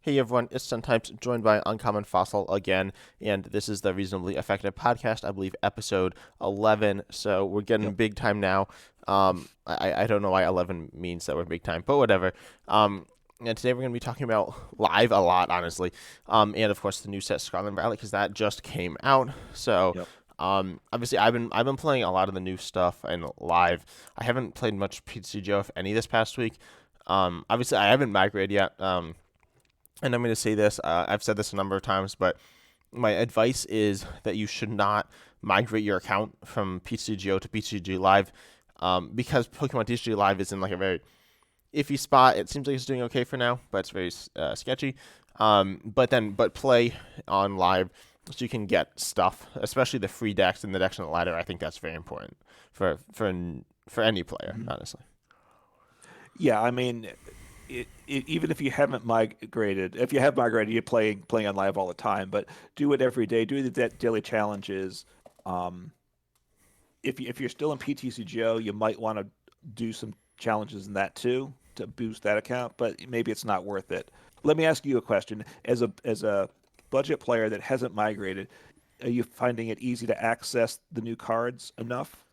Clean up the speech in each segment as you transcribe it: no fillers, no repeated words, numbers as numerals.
Hey everyone, it's Sometimes joined by Uncommon Fossil again, and this is the Reasonably Effective Podcast, I believe episode 11. So we're getting Yep. big time now. I don't know why 11 means that we're big time, but whatever. And today we're going to be talking about live a lot, honestly. And of course the new set Scarlet and Violet because that just came out. So Yep. obviously I've been playing a lot of the new stuff and live. I haven't played much PTCGL if any this past week. Obviously I haven't migrated yet. And I'm going to say this, I've said this a number of times, but my advice is that you should not migrate your account from PTCGO to PTCG Live because Pokemon TCG Live is in like a very iffy spot. It seems like it's doing okay for now, but it's very sketchy. But play on live so you can get stuff, especially the free decks and the decks on the ladder. I think that's very important for any player, Mhm. honestly. Yeah, I mean, even if you haven't migrated, if you have migrated, you're playing on live all the time. But do it every day. Do the daily challenges. Um, if you're still in PTCGO, you might want to do some challenges in that too to boost that account. But maybe it's not worth it. Let me ask you a question. As a budget player that hasn't migrated, are you finding it easy to access the new cards enough?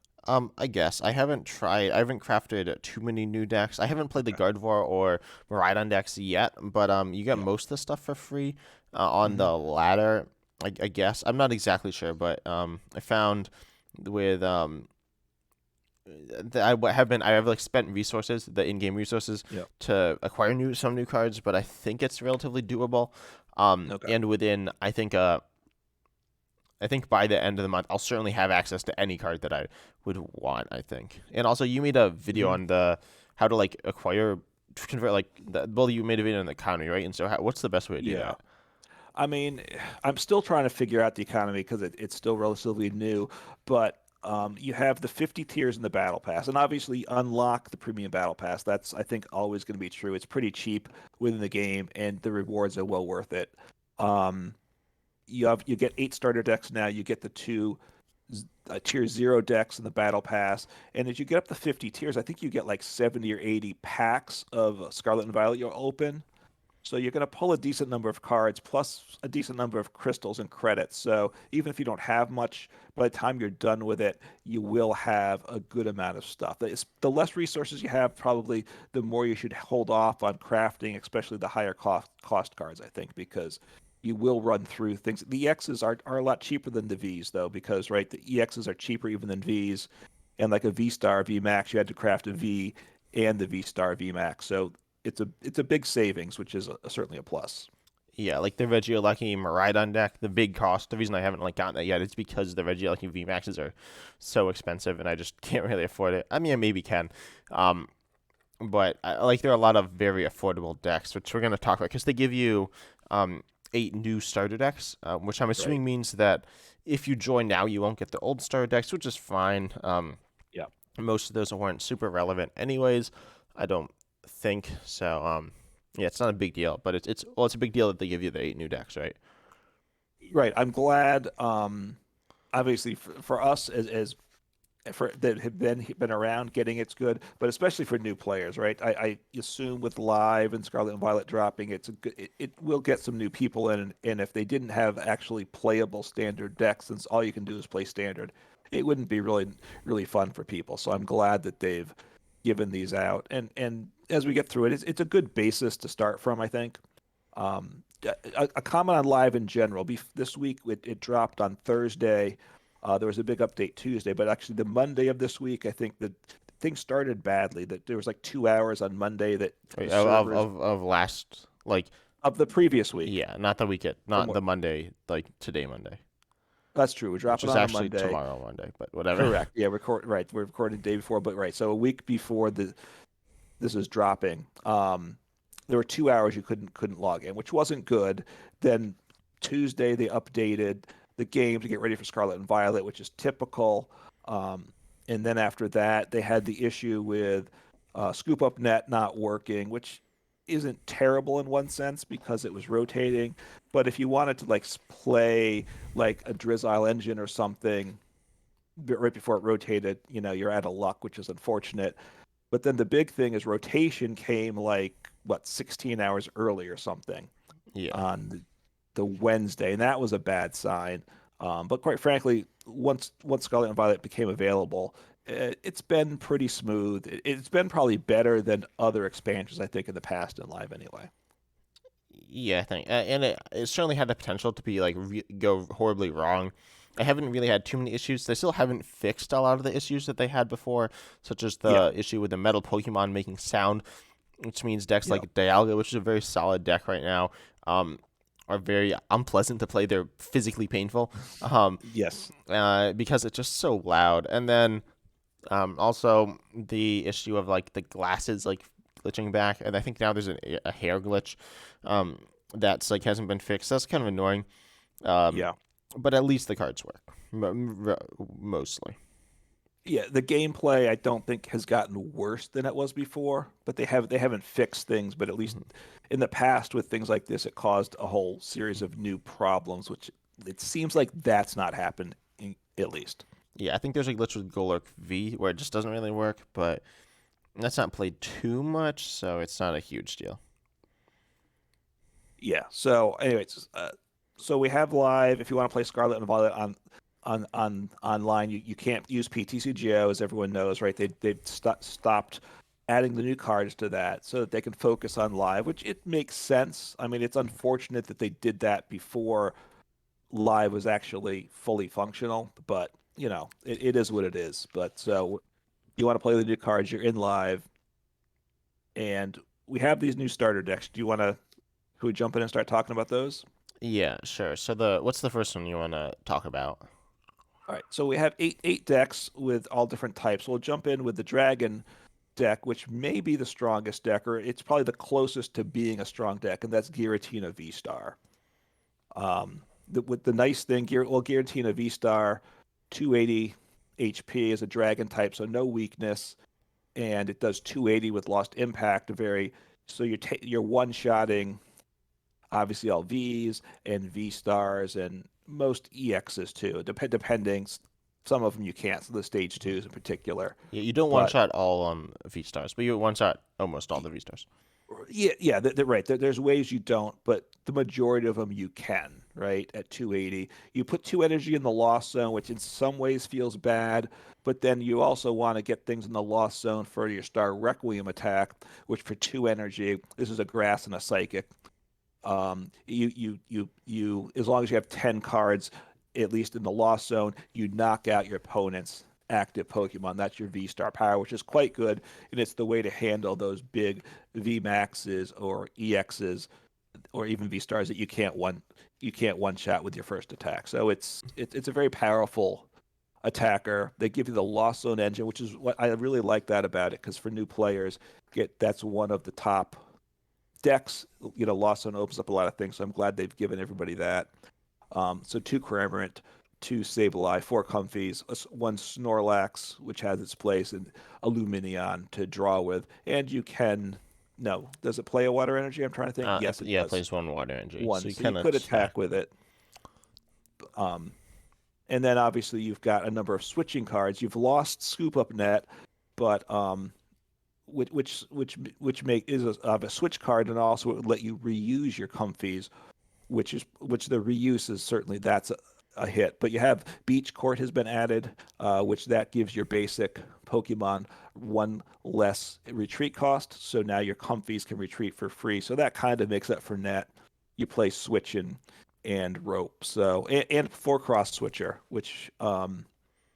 I guess I haven't tried. I haven't crafted too many new decks. I haven't played the Okay. Gardevoir or Miraidon decks yet, but you get Yeah. most of the stuff for free on Hmm. the ladder. I guess I'm not exactly sure, but I found with I have like spent resources, the in-game resources, Yeah. to acquire some new cards, but I think it's relatively doable. Okay. And within I think by the end of the month, I'll certainly have access to any card that I would want. I think, and also you made a video Hmm. on the how to like acquire, convert well, you made a video on the economy, right? And so, what's the best way to do Yeah. that? I mean, I'm still trying to figure out the economy because it's still relatively new, but you have the 50 tiers in the battle pass, and obviously unlock the premium battle pass. That's, I think, always going to be true. It's pretty cheap within the game, and the rewards are well worth it. Um, you get 8 starter decks now. You get the two tier 0 decks in the battle pass, and as you get up to 50 tiers, I think you get like 70 or 80 packs of Scarlet and Violet you'll open. So you're going to pull a decent number of cards plus a decent number of crystals and credits. So even if you don't have much, by the time you're done with it, you will have a good amount of stuff. The less resources you have, probably the more you should hold off on crafting, especially the higher cost cards, I think, because you will run through things. The EXs are a lot cheaper than the Vs, though, because, right, the EXs are cheaper even than Vs. And like a V Star V Max, you had to craft a V and the V Star V Max. So it's a big savings, which is certainly a plus. Yeah, like the Regieleki Miraidon deck, the big cost. The reason I haven't like gotten that yet is because the Regieleki V Maxes are so expensive, and I just can't really afford it. I mean, I maybe can, um, but like there are a lot of very affordable decks, which we're gonna talk about because they give you um 8 new starter decks, which I'm Right. assuming means that if you join now, you won't get the old starter decks, which is fine. Yeah. Most of those weren't super relevant, anyways. I don't think so. Yeah, it's not a big deal, but it's a big deal that they give you the 8 new decks, right? Right. I'm glad. Obviously, for us as for that have been around, getting it's good, but especially for new players, right? I assume with Live and Scarlet and Violet dropping, it will get some new people in, and if they didn't have actually playable standard decks, since all you can do is play standard, it wouldn't be really fun for people. So I'm glad that they've given these out, and as we get through it, it's a good basis to start from, I think. A comment on Live in general. This week, it dropped on Thursday. There was a big update Tuesday, but actually the Monday of this week, I think that things started badly. That there was like 2 hours on Monday that Right, the servers of last of the previous week, yeah, not the weekend, from not what the Monday, like today Monday, that's true. We're which dropping is on a actually Monday. tomorrow Monday, but whatever. Correct. Yeah, record right. We're recording the day before, but right. So a week before this is dropping, there were 2 hours you couldn't log in, which wasn't good. Then Tuesday they updated the game to get ready for Scarlet and Violet, which is typical. Um, and then after that, they had the issue with Scoop Up Net not working, which isn't terrible in one sense because it was rotating. But if you wanted to like play like a Drizzile engine or something right before it rotated, you're out of luck, which is unfortunate. But then the big thing is rotation came like what 16 hours early or something. Yeah. on the Wednesday, and that was a bad sign. But quite frankly, once Scarlet and Violet became available, it's been pretty smooth. It's been probably better than other expansions, I think, in the past in live anyway. Yeah, I think, and it certainly had the potential to be like go horribly wrong. I haven't really had too many issues. They still haven't fixed a lot of the issues that they had before, such as Yeah, the issue with the metal Pokemon making sound, which means decks yeah, like Dialga, which is a very solid deck right now, um, are very unpleasant to play. They're physically painful, yes, because it's just so loud. And then also the issue of like the glasses like glitching back, and I think now there's a hair glitch, um, that's like hasn't been fixed. That's kind of annoying. Um, yeah. but at least the cards work mostly. Yeah, the gameplay I don't think has gotten worse than it was before, but they haven't fixed things. But at least Mhm. in the past with things like this, it caused a whole series of new problems, which it seems like that's not happened at least. Yeah, I think there's a glitch with Golurk V where it just doesn't really work, but that's not played too much, so it's not a huge deal. Yeah. So, anyways, so we have live. If you want to play Scarlet and Violet on online, you can't use PTCGL, as everyone knows, right? They've stopped adding the new cards to that so that they can focus on live, which it makes sense. I mean, it's unfortunate that they did that before live was actually fully functional, but it is what it is. But so you want to play the new cards, you're in live, and we have these new starter decks. Do you want to? Could we jump in and start talking about those? Yeah, sure. So the what's the first one you want to talk about? All right, so we have eight decks with all different types. We'll jump in with the dragon deck, which may be the strongest deck, or it's probably the closest to being a strong deck, and that's Giratina V Star. With the nice thing, Giratina V Star, 280 HP is a dragon type, so no weakness, and it does 280 with Lost Impact. So you're one shotting obviously all Vs and V stars and most EXs too, depending. Some of them you can't, so the stage twos in particular. Yeah, you don't one But shot all V stars, but you one shot almost all the V stars. yeah, yeah, right. There's ways you don't, but the majority of them you can, right? At 280, you put two energy in the lost zone, which in some ways feels bad, but then you also want to get things in the lost zone for your Star Requiem attack, which for two energy, this is a grass and a psychic. As long as you have 10 cards, at least in the lost zone, you knock out your opponent's active Pokemon. That's your V Star power, which is quite good, and it's the way to handle those big V Maxes or EXs or even V Stars that you can't one shot with your first attack. So it's a very powerful attacker. They give you the lost zone engine, which is what I really like that about it, because for new players, that's one of the top decks. Lost Zone opens up a lot of things, so I'm glad they've given everybody that. So two Cramorant, two Sableye, four Comfies, one Snorlax, which has its place, and a Luminion to draw with. And you can, no, does it play a water energy? I'm trying to think. Yes, it Yeah, it does. plays one water energy, so One. you So you kind of could stack attack with with it. it. Um, and then obviously you've got a number of switching cards. You've lost Scoop Up Net, but which make is a switch card, and also it would let you reuse your comfies, which the reuse is certainly that's a hit. But you have Beach Court has been added, which that gives your basic Pokemon one less retreat cost. So now your comfies can retreat for free. So that kind of makes up for net. You play switching and rope. So and four cross switcher, which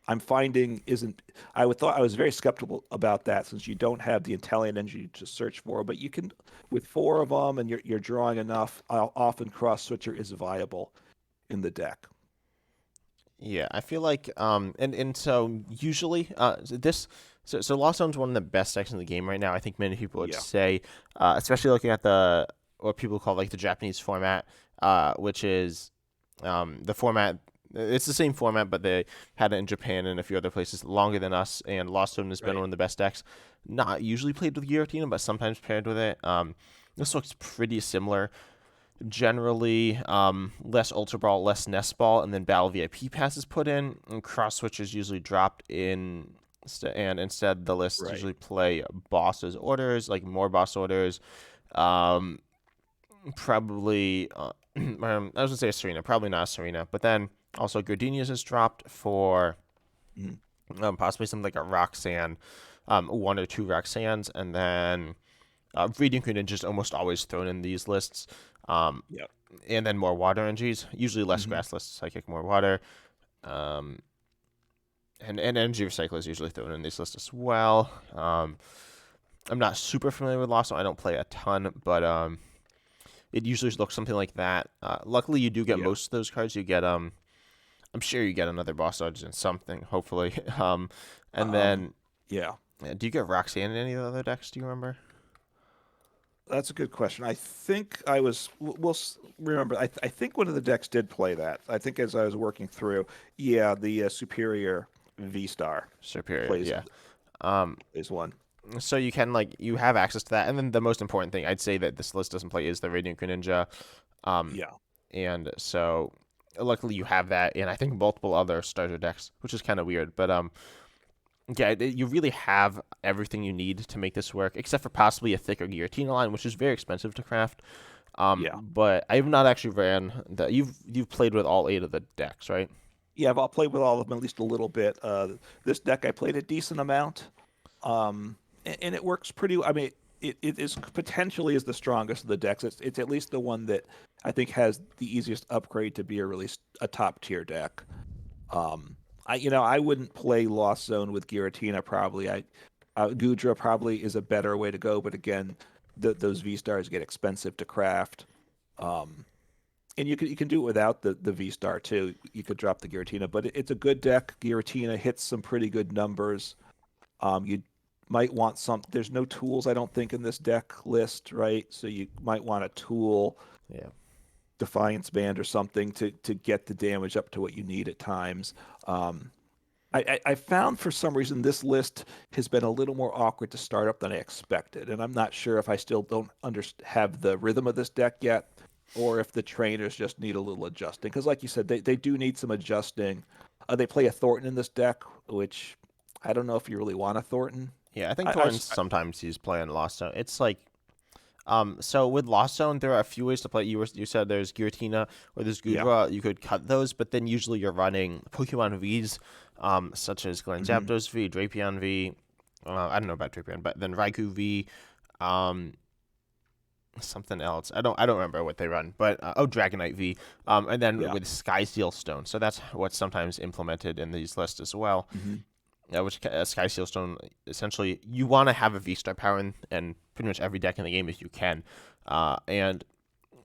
I'm finding isn't. I was very skeptical about that since you don't have the intelligent energy to search for, but you can with four of them and you're drawing enough. Often cross switcher is viable in the deck. Yeah, I feel like and so usually so Lost Zone's one of the best decks in the game right now. I think many people would Yeah, say, especially looking at the what people call like the Japanese format, which is the format. It's the same format, but they had it in Japan and a few other places longer than us. And Lost Zone has been right. one of the best decks. Not usually played with Giratina, but sometimes paired with it. This looks pretty similar. Generally, less Ultra Ball, less Nest Ball, and then Battle VIP passes put in, and cross switches usually dropped in, and instead the lists Right. usually play bosses orders, like more boss orders, um, Probably, I was gonna say Serena, probably not Serena, but then also Gardenia's has dropped for Mhm. possibly something like a Roxanne, one or two Roxannes, and then Radiant Greninja is almost always thrown in these lists. Um, Yep. and then more water energies, usually less Hmm. grass lists, psychic, more water. Um, and energy recycle is usually thrown in these lists as well. I'm not super familiar with Lost, so I don't play a ton, but it usually looks something like that. Luckily, you do get Yeah. most of those cards. You get I'm sure you get another boss dodge and something, hopefully. And Um, then yeah. do you get Roxanne in any of the other decks? Do you remember? That's a good question. I think I was. Remember. I think one of the decks did play that. I think as I was working through, yeah, the Superior V Star Superior, plays yeah. Um, plays one. so you can you have access to that, and then the most important thing I'd say that this list doesn't play is the Radiant Greninja. Um, Yeah. and so luckily you have that, and I think multiple other starter decks, which is kind of weird, but yeah, you really have everything you need to make this work, except for possibly a thicker Giratina line, which is very expensive to craft. Yeah. But I've not actually ran that. You've played with all eight of the decks, right? Yeah. I'll play with all of them at least a little bit. This deck I played a decent amount. And it works pretty. I mean, it is potentially is the strongest of the decks. It's at least the one that I think has the easiest upgrade to be a top tier deck. I wouldn't play Lost Zone with Giratina probably. Gudra probably is a better way to go, but again, those V stars get expensive to craft. Um, and you can do it without the V star too. You could drop the Giratina, but it's a good deck. Giratina hits some pretty good numbers. You might want some. There's no tools, I don't think, in this deck list, right? So you might want a tool, Yeah. Defiance Band or something to get the damage up to what you need at times. Um, I found for some reason this list has been a little more awkward to start up than I expected, and I'm not sure if I still don't have the rhythm of this deck yet, or if the trainers just need a little adjusting. Because, like you said, they do need some adjusting. They play a Thornton in this deck, which I don't know if you really want a Thornton. Yeah, I think I, I Thornton's sometimes he's playing Lost Zone. It's like so with Lost Zone, there are a few ways to play. You said there's Giratina or there's yeah. Gudra. You could cut those, but then usually you're running Pokemon V's, such as Glen Hmm. Zapdos V, Drapion V. I don't know about Drapion, but then Raikou V, um, something else. I don't remember what they run, but Dragonite V, and then Yeah. with Sky Seal Stone. So that's what's sometimes implemented in these lists as well. Hmm. Which Sky Seal Stone essentially you want to have a V Star power in pretty much every deck in the game if you can, and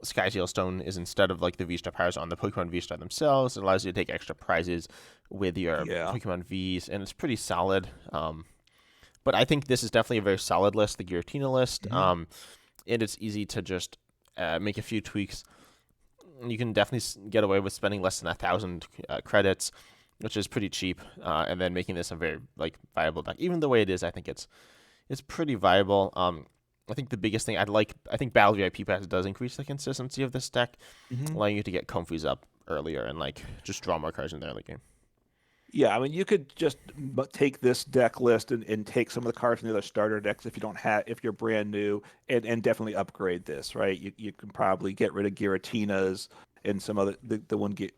Sky Seal Stone is instead of like the V Star powers on the Pokemon V Star themselves. It allows you to take extra prizes with your Yeah. Pokemon Vs, and it's pretty solid. But I think this is definitely a very solid list, the Giratina list. Hmm. And it's easy to just make a few tweaks. You can definitely get away with spending less than 1,000 credits, which is pretty cheap, and then making this a very like viable deck. Even the way it is, I think it's pretty viable. I think the biggest thing I think Battle VIP Pass does increase the consistency of this deck, Hmm. allowing you to get Comfies up earlier and like just draw more cards in the early game. Yeah, I mean, you could just take this deck list and take some of the cards from the other starter decks if you're brand new, and definitely upgrade this, right? You can probably get rid of Giratina's and some other the one get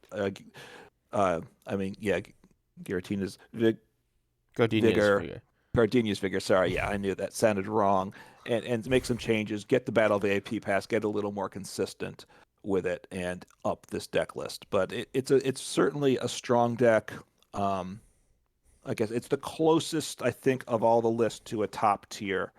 I mean, yeah, Giratina's Gardenia's vigor, figure. Gardenia's vigor. Sorry, yeah, I knew that sounded wrong. And make some changes, get the Battle VIP pass, get a little more consistent with it, and up this deck list. But it's certainly a strong deck. Um, I guess it's the closest I think of all the lists to a top tier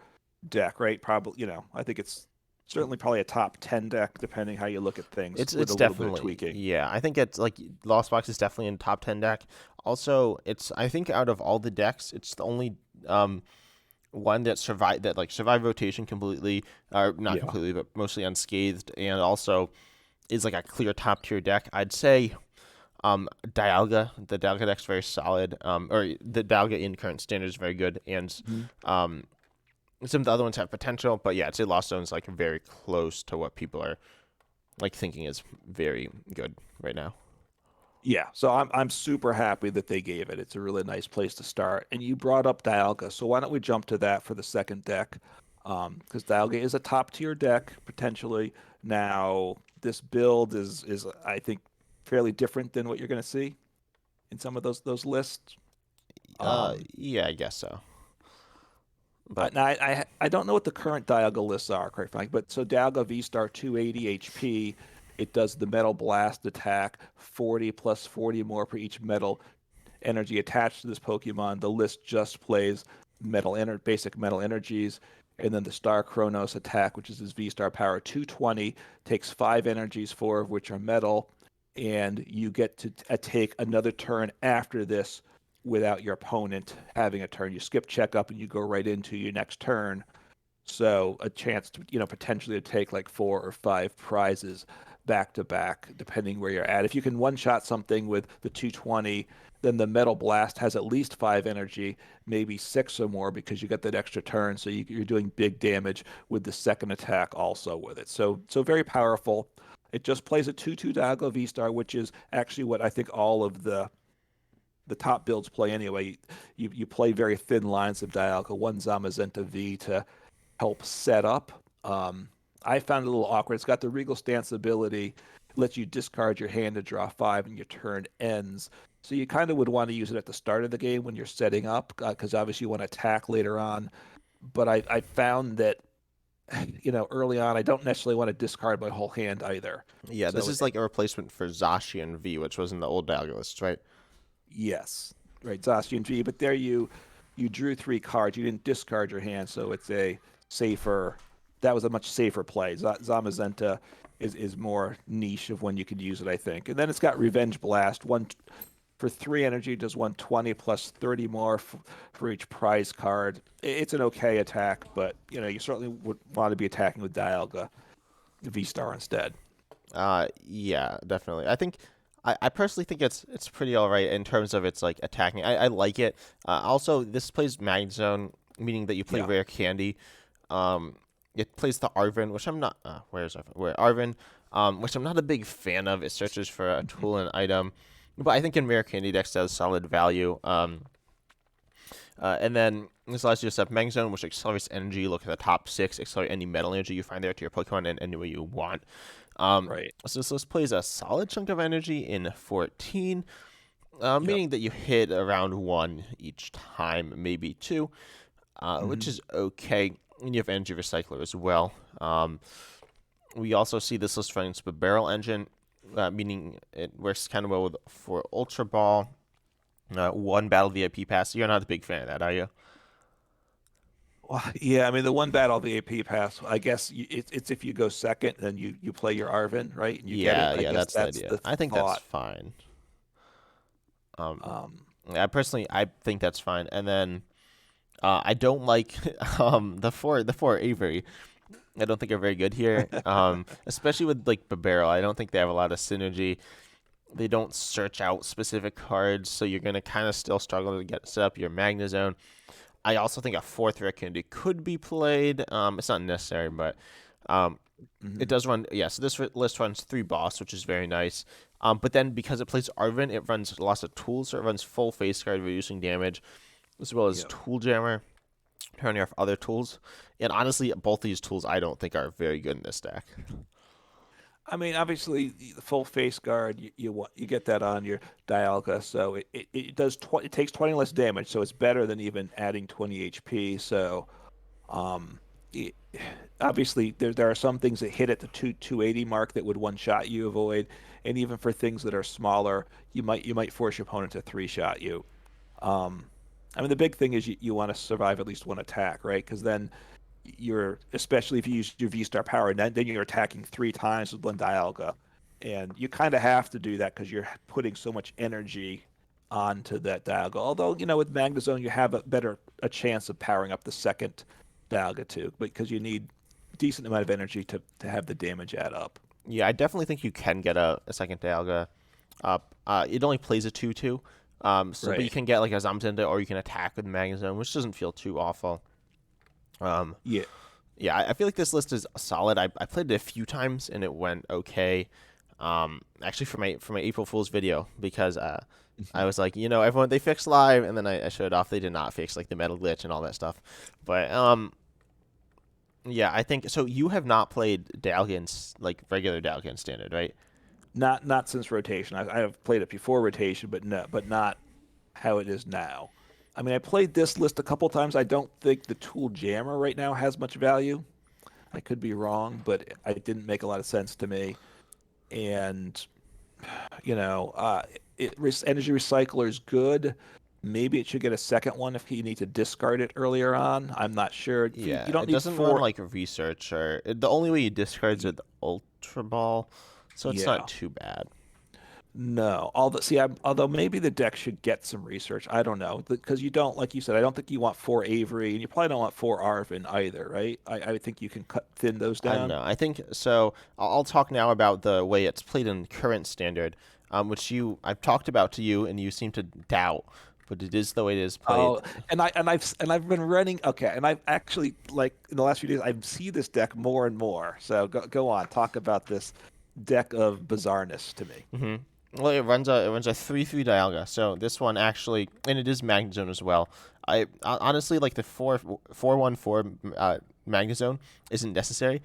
deck, right? Probably, I think it's certainly probably a top 10 deck, depending how you look at things, with It's a little bit of definitely tweaking. yeah. I think it's like Lost Box is definitely in top 10 deck. Also, it's I think out of all the decks, it's the only one that survived rotation completely, or not Yeah. completely, but mostly unscathed, and also is like a clear top tier deck. I'd say Dialga, the Dialga deck's very solid. Or the Dialga in current standard is very good, and Mhm. um, some of the other ones have potential. But yeah, I'd say Lost Zone's like very close to what people are like thinking is very good right now. Yeah, so I'm super happy that they gave it. It's a really nice place to start. And you brought up Dialga, so why don't we jump to that for the second deck? Because Dialga is a top tier deck potentially, Now, this build is I think fairly different than what you're going to see in some of those lists. Um, Yeah, I guess so. I, But now I don't know what the current Dialga lists are, quite frankly, but so Dialga V Star 280 HP, it does the Metal Blast attack, 40 plus 40 more for each metal energy attached to this Pokemon. The list just plays basic metal energies. And then the Star Chronos attack, which is his V Star power 220, takes 5 energies, 4 of which are metal. And you get to take another turn after this without your opponent having a turn. You skip checkup and you go right into your next turn. So a chance to, potentially to take like 4 or 5 prizes back to back, depending where you're at. If you can one shot something with the 220, then the Metal Blast has at least 5 energy, maybe 6 or more, because you got that extra turn. So you're doing big damage with the second attack also with it. So very powerful. It just plays a 2/2 Dialga V Star, which is actually what I think all of the top builds play anyway. You play very thin lines of Dialga, one Zamazenta V to help set up. I found it a little awkward. It's got the Regal Stance ability, lets you discard your hand to draw 5 and your turn ends. So you kind of would want to use it at the start of the game when you're setting up, because obviously you want to attack later on. But I found that, early on, I don't necessarily want to discard my whole hand either. yeah, this So is like a replacement for Zacian V, which was in the old Dialga list, right? yes, right, Zacian V. But there you drew 3 cards. You didn't discard your hand, so it's a safer. That was a much safer play. Zamazenta is more niche of when you could use it, I think. And then it's got Revenge Blast. One for 3 energy does 120 plus 30 more for each prize card. It's an okay attack, but you certainly would want to be attacking with Dialga V Star instead. Yeah, definitely. I personally think it's pretty all right in terms of its like attacking. I like it. Also, this plays Mag Zone, meaning that you play Yeah. Rare Candy. Um, it plays the Arvin, which I'm not. Where's Arvin? Where Arvin? Which I'm not a big fan of. It searches for a tool and item, but I think in Rare Candy decks does solid value. And then this allows you to set Mag Zone, which accelerates energy. Look at the top 6, accelerate any metal energy you find there to your Pokemon in any way you want. Right. So this plays a solid chunk of energy in 14, Yep. meaning that you hit around 1 each time, maybe 2, which Hmm. is okay. And you have Energy Recycler as well. We also see this list running the Barrel Engine, meaning it works kind of well for Ultra Ball. One Battle VIP Pass. You're not a big fan of that, are you? Well, yeah, I mean the one battle VIP pass. I guess it's if you go second, then you play your Arvin, right, and you get it. Yeah, I yeah, guess that's the that's idea. the I think that's thought. fine. Um, Um, I think that's fine. And then I don't like the four Avery. I don't think are very good here. Especially with like Babero. I don't think they have a lot of synergy. They don't search out specific cards, so you're gonna kind of still struggle to get set up your Magnezone. I also think a fourth Rare Candy could be played. It's not necessary, but um, it mhm. does run. Yeah, so this list runs 3 boss, which is very nice. But then because it plays Arvin, it runs lots of tools, so it runs full face guard, reducing damage, as well as Yeah. Tool Jammer, turning off other tools. And honestly, both these tools I don't think are very good in this deck. I mean, obviously, the full face guard you get that on your Dialga, so it does it takes 20 less damage, so it's better than even adding 20 HP. So, um, it, obviously there are some things that hit at the 280 mark that would one shot you avoid, and even for things that are smaller, you might force your opponent to 3 shot you. Um, I mean, the big thing is you want to survive at least one attack, right? Because then you're, especially if you use your V Star power, and then you're attacking 3 times with one Dialga, and you kind of have to do that because you're putting so much energy onto that Dialga. Although with Magnezone you have a chance of powering up the second Dialga too, because you need decent amount of energy to have the damage add up. Yeah, I definitely think you can get a second Dialga up. It only plays a 2/2. But you Right. can get like a Zamzinda, or you can attack with Magnezone, which doesn't feel too awful. Um, Yeah. yeah, I feel like this list is solid. I played it a few times and it went okay. Actually, for my April Fool's video, because I was like, everyone they fixed live, and then I showed off they did not fix like the metal glitch and all that stuff. But Yeah, I think so. You have not played Dalgan's like regular Dalgan standard, right? Not since rotation. I have played it before rotation, but no, but not how it is now. I mean, I played this list a couple times. I don't think the tool jammer right now has much value. I could be wrong, but it didn't make a lot of sense to me. And you know, energy recycler is good. Maybe it should get a second one if you need to discard it earlier on. I'm not sure. Yeah, You don't it need doesn't run four. like research the only way you discards y- are the Ultra Ball, so it's not Yeah, too bad. no. Although maybe the deck should get some research. I don't know because you don't, like you said. I don't think you want four Avery, and you probably don't want four Arvin either, right? I think you can cut thin those I don't down. know. I think so. I'll talk now about the way it's played in current standard, which I've talked about to you, and you seem to doubt, but it is the way it is played. Oh, and I've been running. Okay, and I've actually like in the last few days I see this deck more and more. So go on, talk about this deck of bizarreness to me. hmm Well, it runs a 3/3 Dialga. So this one actually, and it is Magnezone as well. Honestly like the 4/4/4 Magnezone isn't necessary.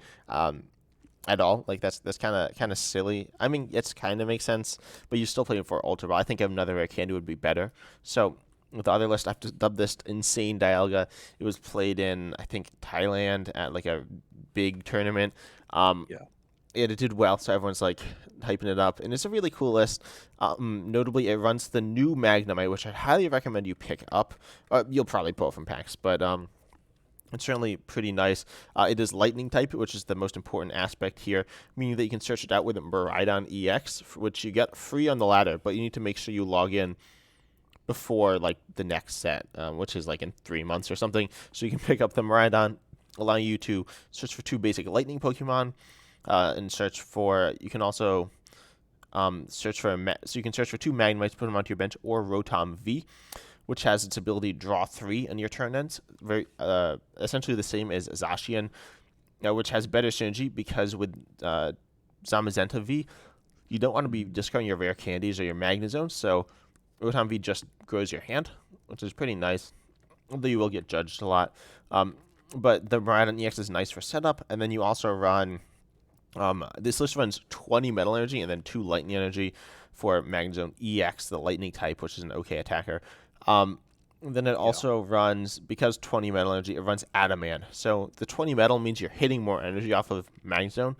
At all. Like that's kind of silly. I mean, it's kind of makes sense, but you're still playing for Ultra Ball. I think another rare candy would be better. So with the other list, I have to dub this insane Dialga. It was played in I think Thailand at like a big tournament. Um, Yeah. it did well, so everyone's like hyping it up, and it's a really cool list. Notably, it runs the new Magnemite, which I highly recommend you pick up. You'll probably pull it from packs, but it's certainly pretty nice. It is lightning type, which is the most important aspect here, meaning that you can search it out with Miraidon EX, which you get free on the ladder, but you need to make sure you log in before like the next set, which is like in 3 months or something. So you can pick up the Miraidon, allowing you to search for two basic lightning Pokemon, and search for. You can also search for so you can search for two Magnemites, put them onto your bench, or Rotom V, which has its ability to draw three on your turn ends. Very essentially the same as Zacian, which has better synergy because with Zamazenta V, you don't want to be discarding your rare candies or your Magnezone, so Rotom V just grows your hand, which is pretty nice, although you will get judged a lot. But the Miraidon EX is nice for setup, and then you also run. This list runs 20 Metal Energy and then 2 Lightning Energy for Magnezone EX, the Lightning type, which is an okay attacker. Then it Yeah. also runs, because 20 Metal Energy, it runs Adamant. So the 20 Metal means you're hitting more energy off of Magnezone,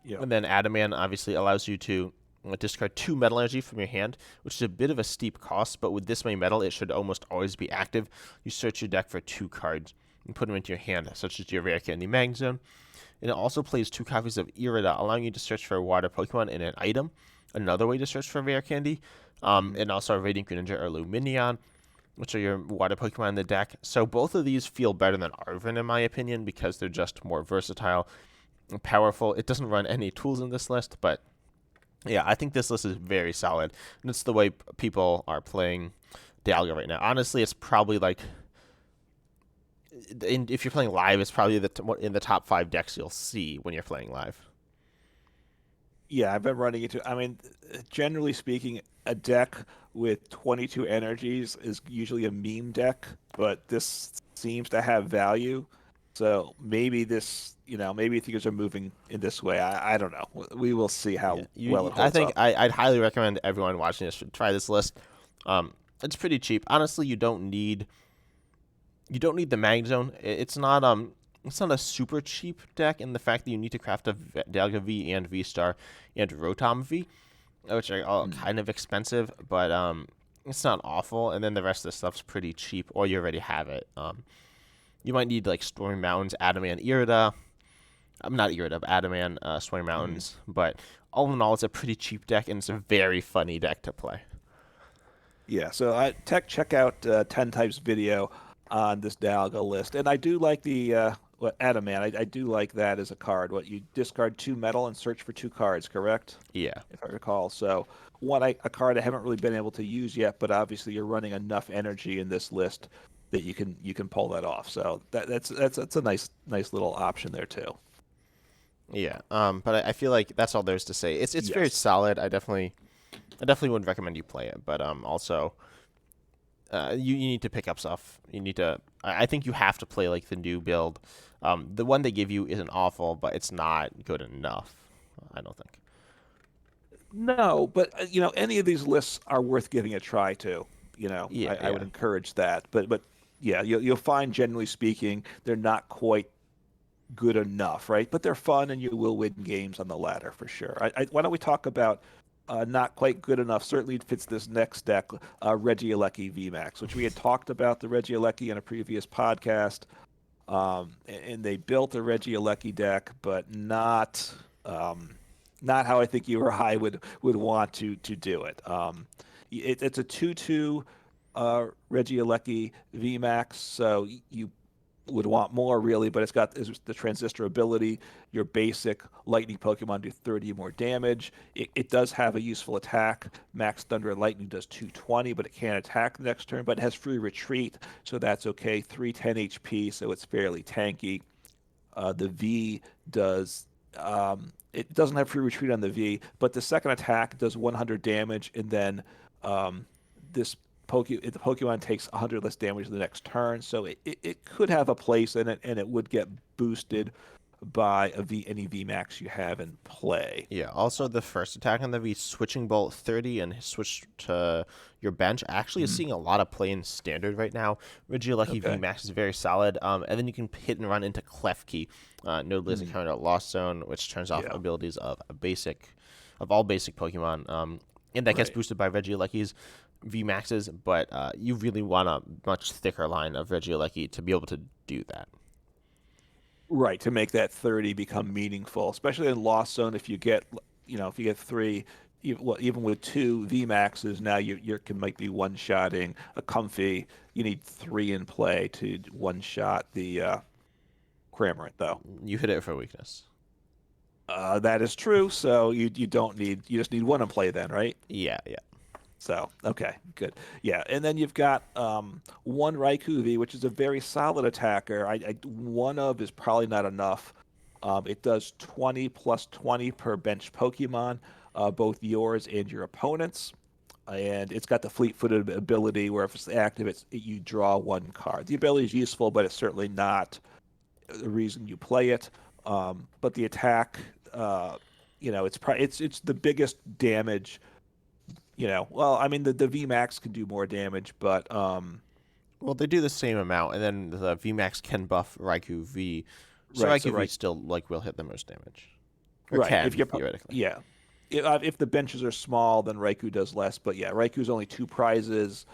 Yeah. and then Adamant obviously allows you to discard 2 Metal Energy from your hand, which is a bit of a steep cost, but with this many metal, it should almost always be active. You search your deck for 2 cards and put them into your hand, such as your Rare Candy Magnezone. And it also plays 2 copies of Irida, allowing you to search for a water Pokemon in an item. Another way to search for rare candy. Hmm. And also Radiant Greninja or Luminion, which are your water Pokemon in the deck. So both of these feel better than Arven, in my opinion, because they're just more versatile and powerful. It doesn't run any tools in this list, but yeah, I think this list is very solid. And it's the way people are playing Dialga right now. Honestly, it's probably like if you're playing live, it's probably in the top 5 decks you'll see when you're playing live. Yeah, I've been running into. I mean, generally speaking, a deck with 22 energies is usually a meme deck, but this seems to have value. So maybe maybe things are moving in this way. I don't know. We will see Yeah, how well it I holds think up. I'd highly recommend everyone watching this should try this list. It's pretty cheap. Honestly, you don't need the Mag Zone. It's not a super cheap deck in the fact that you need to craft a Dalga V and V Star and Rotom V, which are all Hmm. kind of expensive, but it's not awful. And then the rest of the stuff's pretty cheap, or you already have it. You might need like Stormy Mountains, Adamant, Irida. I'm not Irida, but Adamant, Stormy Hmm. Mountains. But all in all, it's a pretty cheap deck, and it's a very funny deck to play. Yeah, so check out 10 Types video on this Dialga list. And I do like the what Adamant. I do like that as a card. What you discard 2 metal and search for 2 cards, correct? Yeah. If I recall. So a card I haven't really been able to use yet, but obviously you're running enough energy in this list that you can pull that off. So that's a nice little option there too. Yeah. But I feel like that's all there is to say. It's very Yes. solid. I definitely would recommend you play it. But also, you need to pick up stuff. You need to. I think you have to play like the new build. The one they give you isn't awful, but it's not good enough. I don't think. No, but any of these lists are worth giving a try to. Yeah, I would yeah, encourage that. But yeah, you'll find generally speaking, they're not quite good enough, right? But they're fun, and you will win games on the ladder for sure. Why don't we talk about not quite good enough? Certainly fits this next deck, Regieleki VMAX, which we had talked about the Regieleki in a previous podcast. And they built a Regieleki deck, but not how I think you or I would want to do it. It's a 2/2 Regieleki VMAX, so you would want more really, but it's got the transistor ability. Your basic lightning Pokemon do 30 more damage. It does have a useful attack. Max Thunder and Lightning does 220, but it can't attack the next turn, but it has free retreat, so that's okay. 310 HP, so it's fairly tanky. The V does it doesn't have free retreat on the V, but the second attack does 100 damage, and then this the Pokemon takes 100 less damage the next turn, so it could have a place in it, and it would get boosted by any VMAX you have in play. yeah. Also, the first attack on the V, switching bolt 30 and switch to your bench, actually is Mhm. seeing a lot of play in standard right now. Regieleki V Okay. Max is very solid. And then you can hit and run into Klefki, nodeless Mhm. encounter Lost Zone, which turns off Yeah. abilities of all basic Pokemon. And that gets Right. boosted by Regieleki's V Maxes, but you really want a much thicker line of Regieleki to be able to do that. Right, to make that 30 become meaningful, especially in Lost Zone. If you get three, even with two VMAXs, now you can might be one-shotting a Comfy. You need three in play to one-shot the Cramorant, though. You hit it for weakness. That is true. So you don't need you just need one in play then, right? Yeah, yeah. So okay, good. Yeah, and then you've got one Raikou V, which is a very solid attacker. One of is probably not enough. It does 20 plus 20 per bench Pokemon, both yours and your opponent's. And it's got the fleet-footed ability where if it's active, you draw one card. The ability is useful, but it's certainly not the reason you play it. But the attack, it's the biggest damage. Well, I mean the VMAX can do more damage, but Well, they do the same amount, and then the VMAX can buff Raikou V, so right. So Raikou V right, still will hit the most damage, or right. If can you're theoretically. yeah, if the benches are small, then Raikou does less. But yeah, Raikou's only two prizes.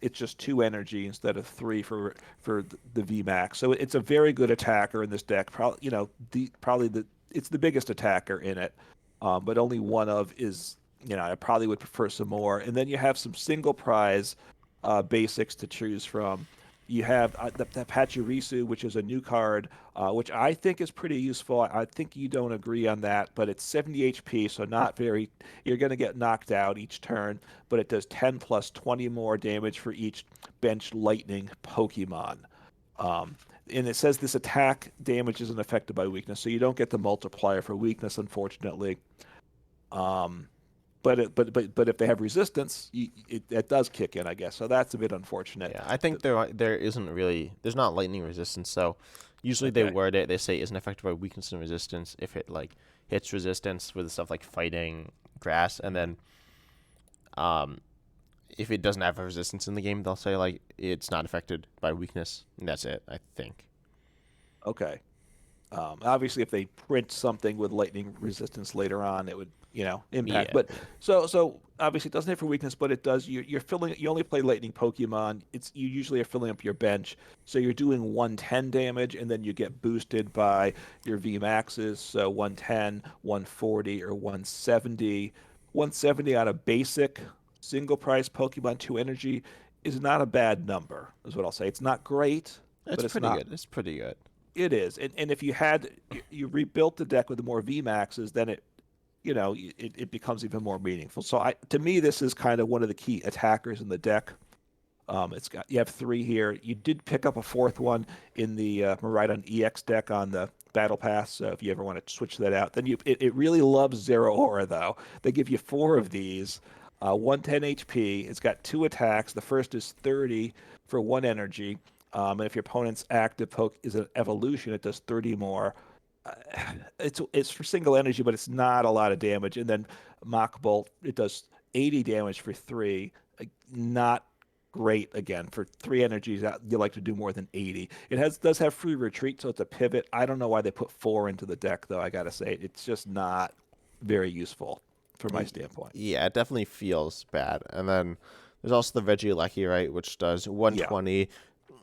It's just two energy instead of three for the VMAX. So it's a very good attacker in this deck. Probably probably it's the biggest attacker in it, but only one of is. I probably would prefer some more. And then you have some single prize basics to choose from. You have the Pachirisu, which is a new card, which I think is pretty useful. I think you don't agree on that, but it's 70 HP, so not very. You're going to get knocked out each turn, but it does 10 plus 20 more damage for each bench lightning Pokemon. Um, and it says this attack damage isn't affected by weakness, so you don't get the multiplier for weakness, unfortunately. Um, but if they have resistance, it does kick in, I guess. So that's a bit unfortunate. Yeah, I think there isn't really there's not lightning resistance, so usually they Okay. word it they say isn't affected by weakness and resistance if it like hits resistance with stuff like fighting grass, and then um if it doesn't have a resistance in the game, they'll say like it's not affected by weakness, and that's it. I think. Okay. Obviously, if they print something with lightning resistance later on, it would, impact. Yeah, But yeah. so obviously it doesn't have for weakness, but it does. You're filling. You only play lightning Pokemon. You usually are filling up your bench, so you're doing 110 damage, and then you get boosted by your V maxes. So 110, 140, or 170. 170 on a basic single price Pokemon 2 energy is not a bad number, is what I'll say. It's not great, It's but it's pretty not good. It's pretty good. it is, and if you rebuilt the deck with more V maxes, then it becomes even more meaningful. So to me, this is kind of one of the key attackers in the deck. You have three here. You did pick up a fourth one in the Miraidon EX deck on the Battle Pass. So if you ever want to switch that out, then it really loves Zero Aura though. They give you four of these. 110 HP. It's got two attacks. The first is 30 for one energy. And if your opponent's active poke is an evolution, it does 30 more. Uh, it's for single energy, but it's not a lot of damage. And then Mach Bolt, it does 80 damage for three. Not great again for three energies. You like to do more than 80. It does have free retreat, so it's a pivot. I don't know why they put four into the deck, though. I gotta say, it's just not very useful from my Y- standpoint. Yeah, it definitely feels bad. And then there's also the Regieleki, right, which does Yeah, 120.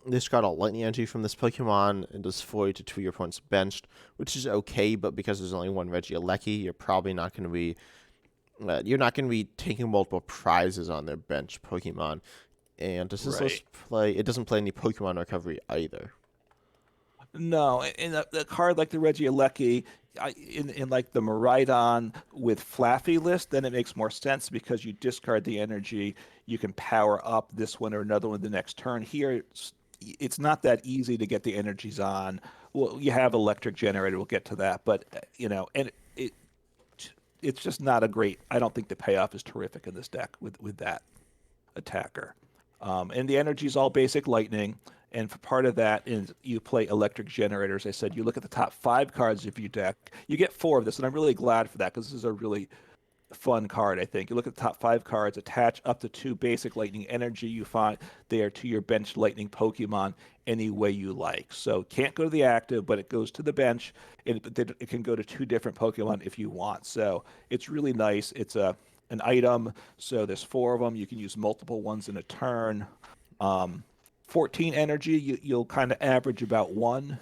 This got a lightning energy from this Pokemon. It does 40 to 2 your opponent's benched, which is okay, but because there's only one Regieleki, you're probably not going to be you're not going to be taking multiple prizes on their bench Pokemon. And does this right. list play? It doesn't play any Pokemon recovery either. No, in a card like the Regieleki, in like the Miraidon with Flaffy list, then it makes more sense because you discard the energy, you can power up this one or another one the next turn. Here, it's not that easy to get the energies on. Well, you have electric generator, we'll get to that, but and it's just not a great. I don't think the payoff is terrific in this deck with that attacker. And the energy is all basic lightning. And for part of that is you play electric generators. I said you look at the top five cards of your deck. You get four of this, and I'm really glad for that because this is a really fun card, I think. You look at the top five cards, attach up to two basic lightning energy you find there to your bench lightning Pokemon any way you like. So can't go to the active, but it goes to the bench, and it can go to two different Pokemon if you want. So it's really nice. It's an item, so there's four of them. You can use multiple ones in a turn. Um, 14 energy, you'll kind of average about one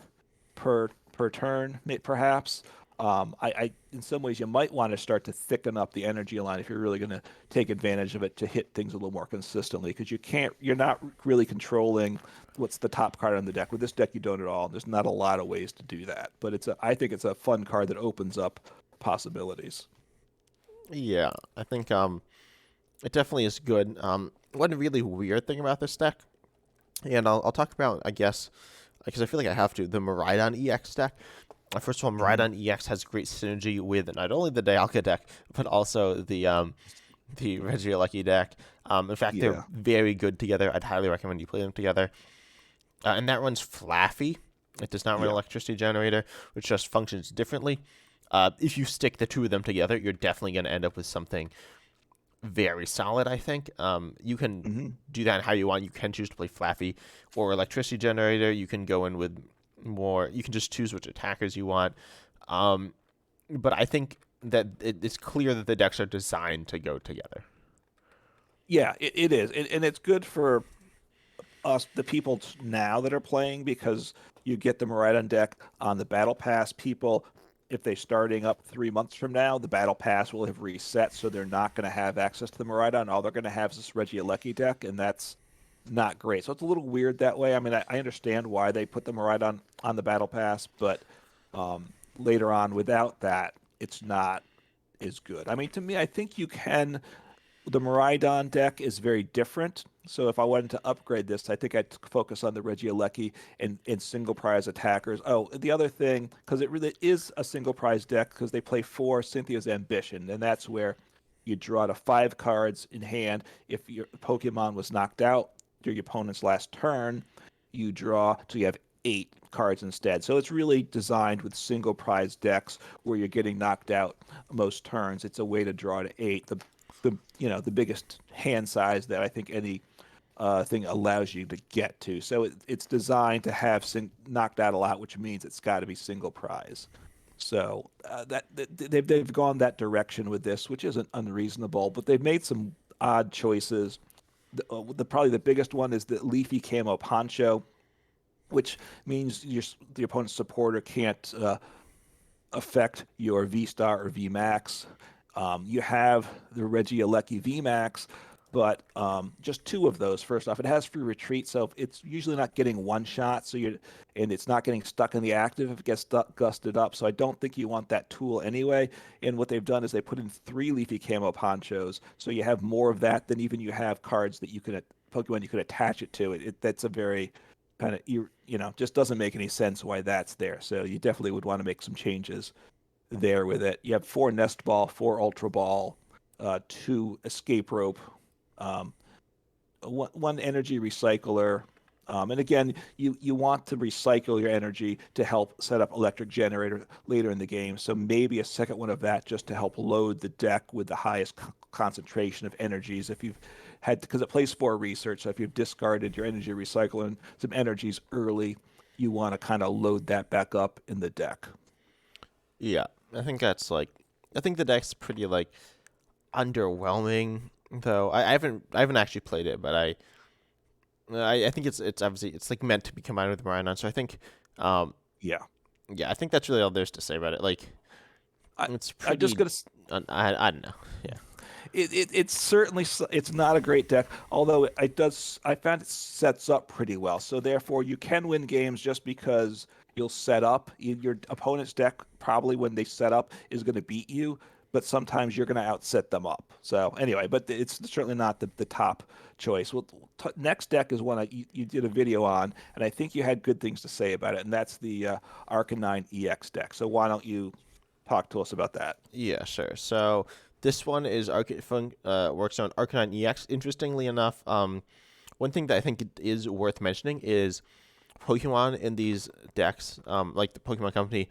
per turn, perhaps. In some ways, you might want to start to thicken up the energy line if you're really going to take advantage of it to hit things a little more consistently. Because you're not really controlling what's the top card on the deck. With this deck, you don't at all. There's not a lot of ways to do that. But I think it's a fun card that opens up possibilities. Yeah, I think it definitely is good. One really weird thing about this deck, and I'll talk about, I guess, because I feel like I have to, the Miraidon EX deck. First of all, Hmm. Miraidon EX has great synergy with not only the Dialga deck, but also the Regieleki deck. In fact, they're Yeah. very good together. I'd highly recommend you play them together. And that runs Flaffy. It does not run Yeah. Electricity Generator, which just functions differently. If you stick the two of them together, you're definitely going to end up with something very solid, I think. You can Hmm. do that how you want. You can choose to play Flaffy or Electricity Generator. You can go in with more. You can just choose which attackers you want. Um, but I think that it's clear that the decks are designed to go together. Yeah, it is. And it's good for us, the people now that are playing, because you get them right on deck on the battle pass. People, if they're starting up 3 months from now, the battle pass will have reset, so they're not going to have access to the Miraidon. All they're going to have is this Regieleki deck, and that's not great. So it's a little weird that way. I mean, I understand why they put the Miraidon on the battle pass, but later on, without that, it's not as good. I mean, to me, I think you can the Miraidon deck is very different. So if I wanted to upgrade this, I think I'd focus on the Regieleki and single prize attackers. Oh, the other thing, because it really is a single prize deck, because they play four Cynthia's Ambition, and that's where you draw to five cards in hand. If your Pokemon was knocked out during your opponent's last turn, you draw, so you have eight cards instead. So it's really designed with single prize decks where you're getting knocked out most turns. It's a way to draw to eight. The biggest hand size that I think any thing allows you to get to. So it's designed to have knocked out a lot, which means it's got to be single prize. So they've gone that direction with this, which isn't unreasonable, but they've made some odd choices. Probably the biggest one is the leafy camo poncho, which means the opponent's supporter can't affect your V Star or V Max. You have the Regieleki V Max, but just two of those. First off, it has free retreat, so it's usually not getting one shot. And it's not getting stuck in the active if it gets gusted up. So I don't think you want that tool anyway. And what they've done is they put in three leafy camo ponchos, so you have more of that than even you have cards that you can Pokemon you could attach it to. That's a very kind of just doesn't make any sense why that's there. So you definitely would want to make some changes there with it. You have four Nest Ball, four Ultra Ball. two escape rope, um, one energy recycler. And again, you want to recycle your energy to help set up electric generator later in the game. So maybe a second one of that just to help load the deck with the highest concentration of energies. If you've had, because it plays for research, so if you've discarded your energy recycle and some energies early, you want to kind of load that back up in the deck. Yeah, I think that's like, I think the deck's pretty like underwhelming though. I haven't actually played it, but I think it's obviously it's like meant to be combined with Rhino. So I think, um, Yeah. yeah, I think that's really all there's to say about it. Like, I, it's I'm just pretty. gonna I don't know. Yeah. it's certainly it's not a great deck, although it does. I found it sets up pretty well. So therefore, you can win games just because you'll set up. Your opponent's deck probably when they set up is going to beat you, but sometimes you're going to outset them up. So anyway, but it's certainly not the top choice. Well, next deck is one you did a video on, and I think you had good things to say about it, and that's the Arcanine EX deck. So why don't you talk to us about that? Yeah, sure. So this one is works on Arcanine EX. Interestingly enough, one thing that I think it is worth mentioning is Pokemon in these decks, like the Pokemon Company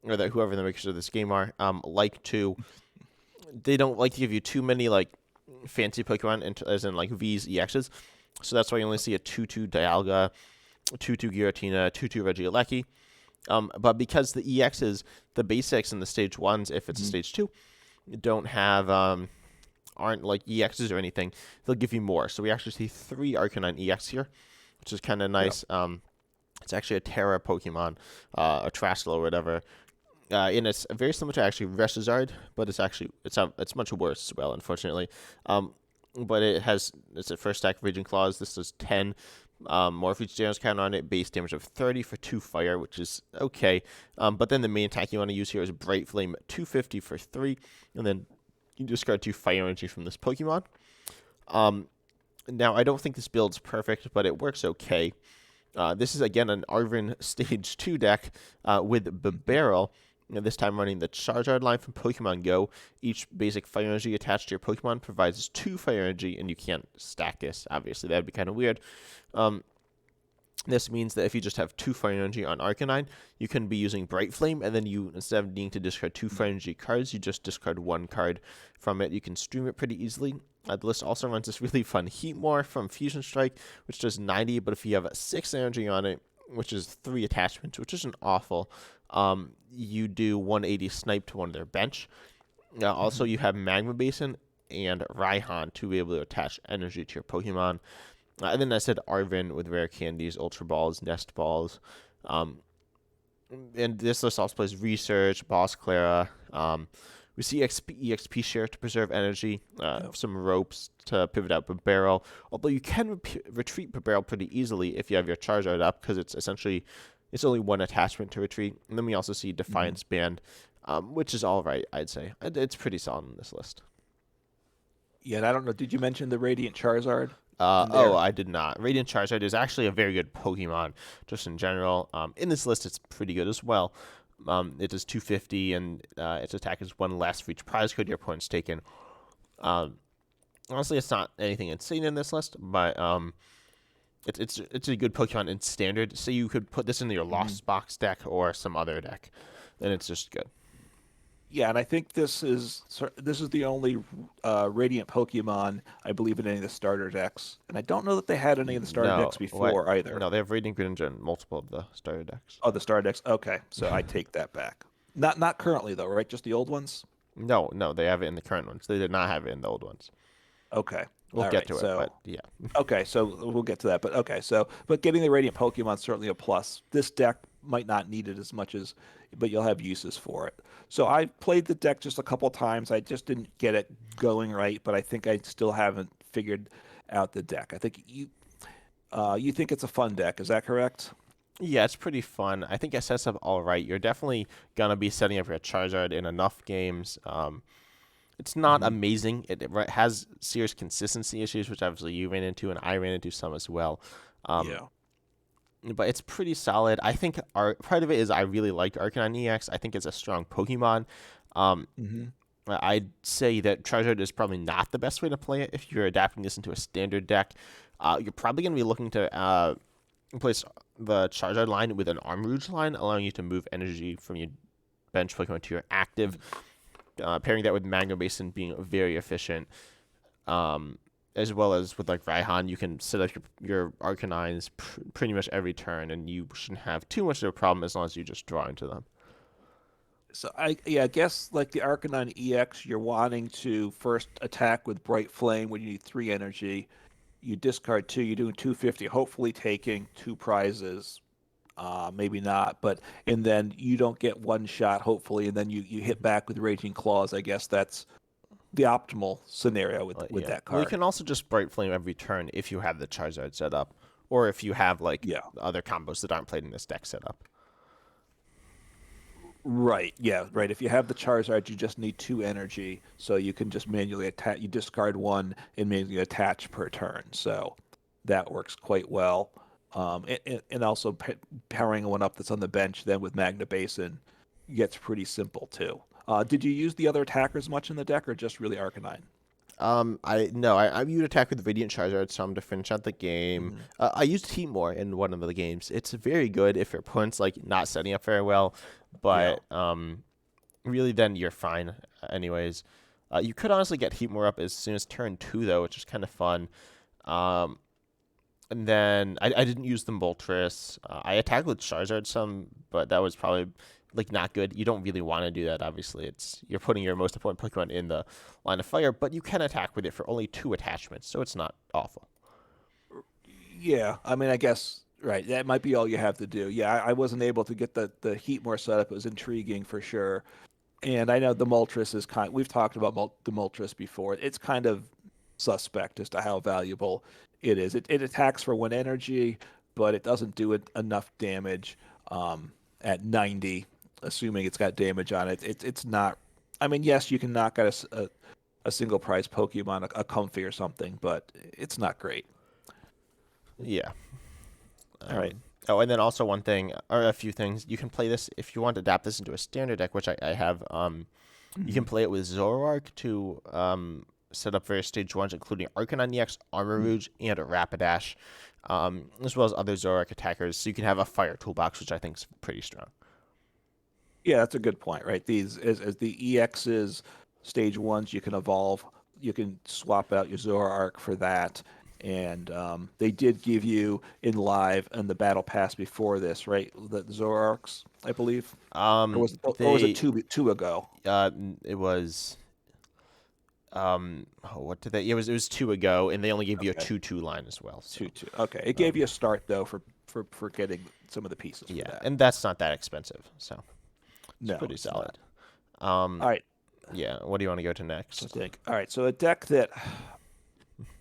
or that whoever the makers of this game are, like to they don't like to give you too many like fancy Pokemon, as in like V's, EXs. So that's why you only see a 2-2 Dialga, 2-2 Giratina, 2-2 Regieleki. But because the EXs, the basics and the stage ones, if it's a Mhm. stage two, don't have aren't like EXs or anything, they'll give you more. So we actually see 3 Arcanine EX here, which is kind of Yeah. nice. It's actually a Terra Pokemon, a Trastle or whatever. And it's very similar to actually Resizard, but it's much worse as well, unfortunately. But it's a first stack Raging Claws. This is 10 more for each damage count on it, base damage of 30 for 2 fire, which is okay. But then the main attack you want to use here is Bright Flame 250 for 3, and then you discard 2 fire energy from this Pokemon. Now, I don't think this build's perfect, but it works okay. This is again an Arvin Stage 2 deck with Barrel. This time running the Charizard line from Pokemon Go. Each basic fire energy attached to your Pokemon provides 2 fire energy, and you can't stack this. Obviously, that'd be kind of weird. Um, this means that if you just have 2 fire energy on Arcanine, you can be using Bright Flame, and then you, instead of needing to discard 2 fire energy cards, you just discard 1 card from it. You can stream it pretty easily. The list also runs this really fun Heatmore from Fusion Strike, which does 90, but if you have 6 energy on it, which is 3 attachments, which isn't awful, you do 180 Snipe to one of their bench. Also, Mhm. you have Magma Basin and Raihan to be able to attach energy to your Pokemon. And then I said Arvin with rare candies, Ultra Balls, Nest Balls. Um, and this list also plays Research, Boss Clara. We see EXP share to preserve energy, Yep. some ropes to pivot out Barrel. Although you can retreat Barrel pretty easily if you have your Charizard up, because it's only 1 attachment to retreat. And then we also see Mhm. Defiance Band, which is all right, I'd say. It's pretty solid in this list. Yeah, and I don't know. Did you mention the Radiant Charizard in Oh, there? I did not. Radiant Charizard is actually a very good Pokemon, just in general. In this list, it's pretty good as well. It does 250, and its attack is 1 less for each prize code your opponent's taken. Um, Honestly, it's not anything insane in this list, but it's a good Pokemon in Standard. So you could put this in your Mhm. Lost Box deck or some other deck, and it's just good. Yeah, and I think this is the only Radiant Pokemon I believe in any of the starter decks, and I don't know that they had any of the starter No, decks what? before either. No, they have Radiant Greninja in multiple of the starter decks. Oh, the starter decks. Okay, so I take that back. Not currently though, right? Just the old ones. No, they have it in the current ones. They did not have it in the old ones. Okay, We'll all get right. to it, but yeah. Okay, so we'll get to that. But okay, so but getting the Radiant Pokemon is certainly a plus. This deck might not need it as much as, but you'll have uses for it. So I played the deck just a couple times. I just didn't get it going right, but I think I still haven't figured out the deck. I think you think it's a fun deck. Is that correct? Yeah, it's pretty fun. I think it sets up all right. You're definitely gonna be setting up your Charizard in enough games. It's not Hmm. amazing. It has serious consistency issues, which obviously you ran into, and I ran into some as well. Um, Yeah. but it's pretty solid. I think part of it is I really like Arcanine EX. I think it's a strong Pokemon. Um, Hmm. I'd say that Charizard is probably not the best way to play it if you're adapting this into a standard deck. You're probably going to be looking to replace the Charizard line with an Armarouge line, allowing you to move energy from your bench Pokemon to your active. Pairing that with Magno Basin being very efficient, as well as with like Raihan, you can set up your Arcanines pretty much every turn, and you shouldn't have too much of a problem as long as you just draw into them. So I guess like the Arcanine EX, you're wanting to first attack with Bright Flame when you need 3 energy. You discard 2, you're doing 250, hopefully taking 2 prizes. Maybe not, but and then you don't get one shot, hopefully, and then you hit back with Raging Claws. I guess that's the optimal scenario with Yeah. that Well, you card. can also just Bright Flame every turn if you have the Charizard set up, or if you have like Yeah. other combos that aren't played in this deck set up. Right. Yeah. Right. If you have the Charizard, you just need 2 energy, so you can just manually attach. You discard one and manually attach per turn. So that works quite well. And also powering one up that's on the bench then with Magna Basin gets pretty simple too. Did you use the other attackers much in the deck, or just really Arcanine? I no, I used attack with Radiant Charizard some to finish out the game. Hmm. I used Heat more in one of the games. It's very good if your opponent's like not setting up very well, Yeah. but really then you're fine anyways. You could honestly get Heat more up as soon as turn 2 though, which is kind of fun. Um, and then I didn't use the Moltres. I attacked with Charizard some, but that was probably like not good. You don't really want to do that. Obviously, it's you're putting your most important Pokemon in the line of fire, but you can attack with it for only 2 attachments, so it's not awful. Yeah. I mean, I guess right. That might be all you have to do. Yeah. I wasn't able to get the Heat more set up. It was intriguing for sure. And I know the Moltres is we've talked about the Moltres before. It's kind of suspect as to how valuable it is. It attacks for 1 energy, but it doesn't do it enough damage at 90, assuming it's got damage on it. It's not. I mean, yes, you can knock out a single prize Pokemon, a Comfy or something, but it's not great. Yeah. All right. Oh, and then also one thing, or a few things, you can play this if you want to adapt this into a standard deck, which I have. You can Mhm. play it with Zoroark to set up various stage ones, including Arcanine EX, Armarouge, and a Rapidash, as well as other Zoroark attackers. So you can have a fire toolbox, which I think is pretty strong. Yeah, that's a good point, right? These as the EXs stage ones, you can evolve. You can swap out your Zoroark for that. And they did give you in live and the battle pass before this, right? The Zoroarks, I believe, or was it They two ago? it was what did they? It was 2 ago, and they only gave you a Okay, 2/2 line as well. So two. Okay, it gave um, you a start though for getting some of the pieces for yeah, that. and that's not that expensive, so it's No, pretty it's not. solid. Um, All right, yeah. What do you want to go to I next? think. All right, so a deck that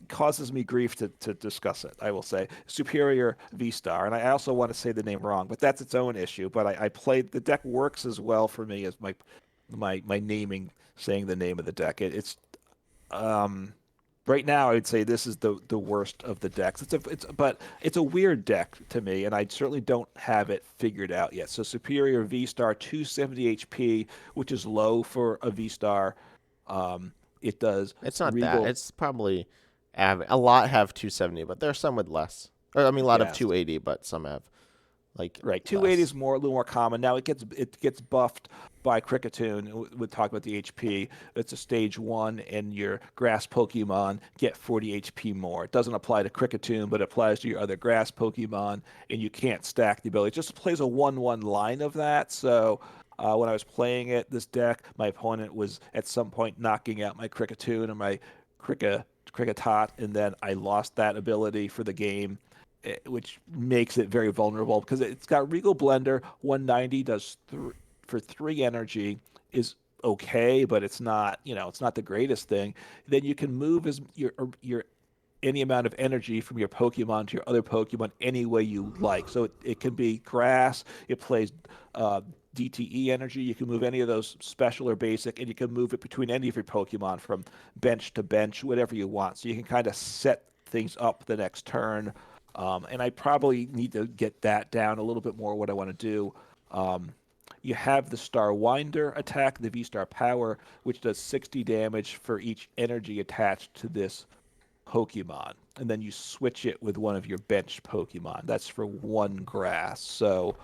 causes me grief to discuss it. I will say Superior V Star, and I also want to say the name wrong, but that's its own issue. But I played the deck works as well for me as my naming saying the name of the deck. It's um right now I would say this is the worst of the decks. It's a weird deck to me, and I certainly don't have it figured out yet. So Superior V Star 270 HP, which is low for a V Star. It does It's not that. Regal. It's probably a lot have 270, but there are some with less. Or I mean, a lot have Yes. 280, but some have like Right, 280 less. is a little more common. Now it gets buffed by Cricketune. We'll talk about the HP. It's a stage one, and your grass Pokemon get 40 HP more. It doesn't apply to Cricketune, but it applies to your other grass Pokemon, and you can't stack the ability. It just plays a 1/1 line of that. So when I was playing it, this deck, my opponent was at some point knocking out my Cricketune and my Cricketot, and then I lost that ability for the game, which makes it very vulnerable because it's got Regal Blender. 190 does for 3 energy is okay, but it's not the greatest thing. Then you can move as your any amount of energy from your Pokemon to your other Pokemon any way you like. So it can be grass. It plays DTE energy. You can move any of those special or basic, and you can move it between any of your Pokemon from bench to bench, whatever you want. So you can kind of set things up the next turn. And I probably need to get that down a little bit more, what I want to do. Um, You have the Star Winder attack, the V Star Power, which does 60 damage for each energy attached to this Pokemon. And then you switch it with one of your bench Pokemon. That's for one grass. So,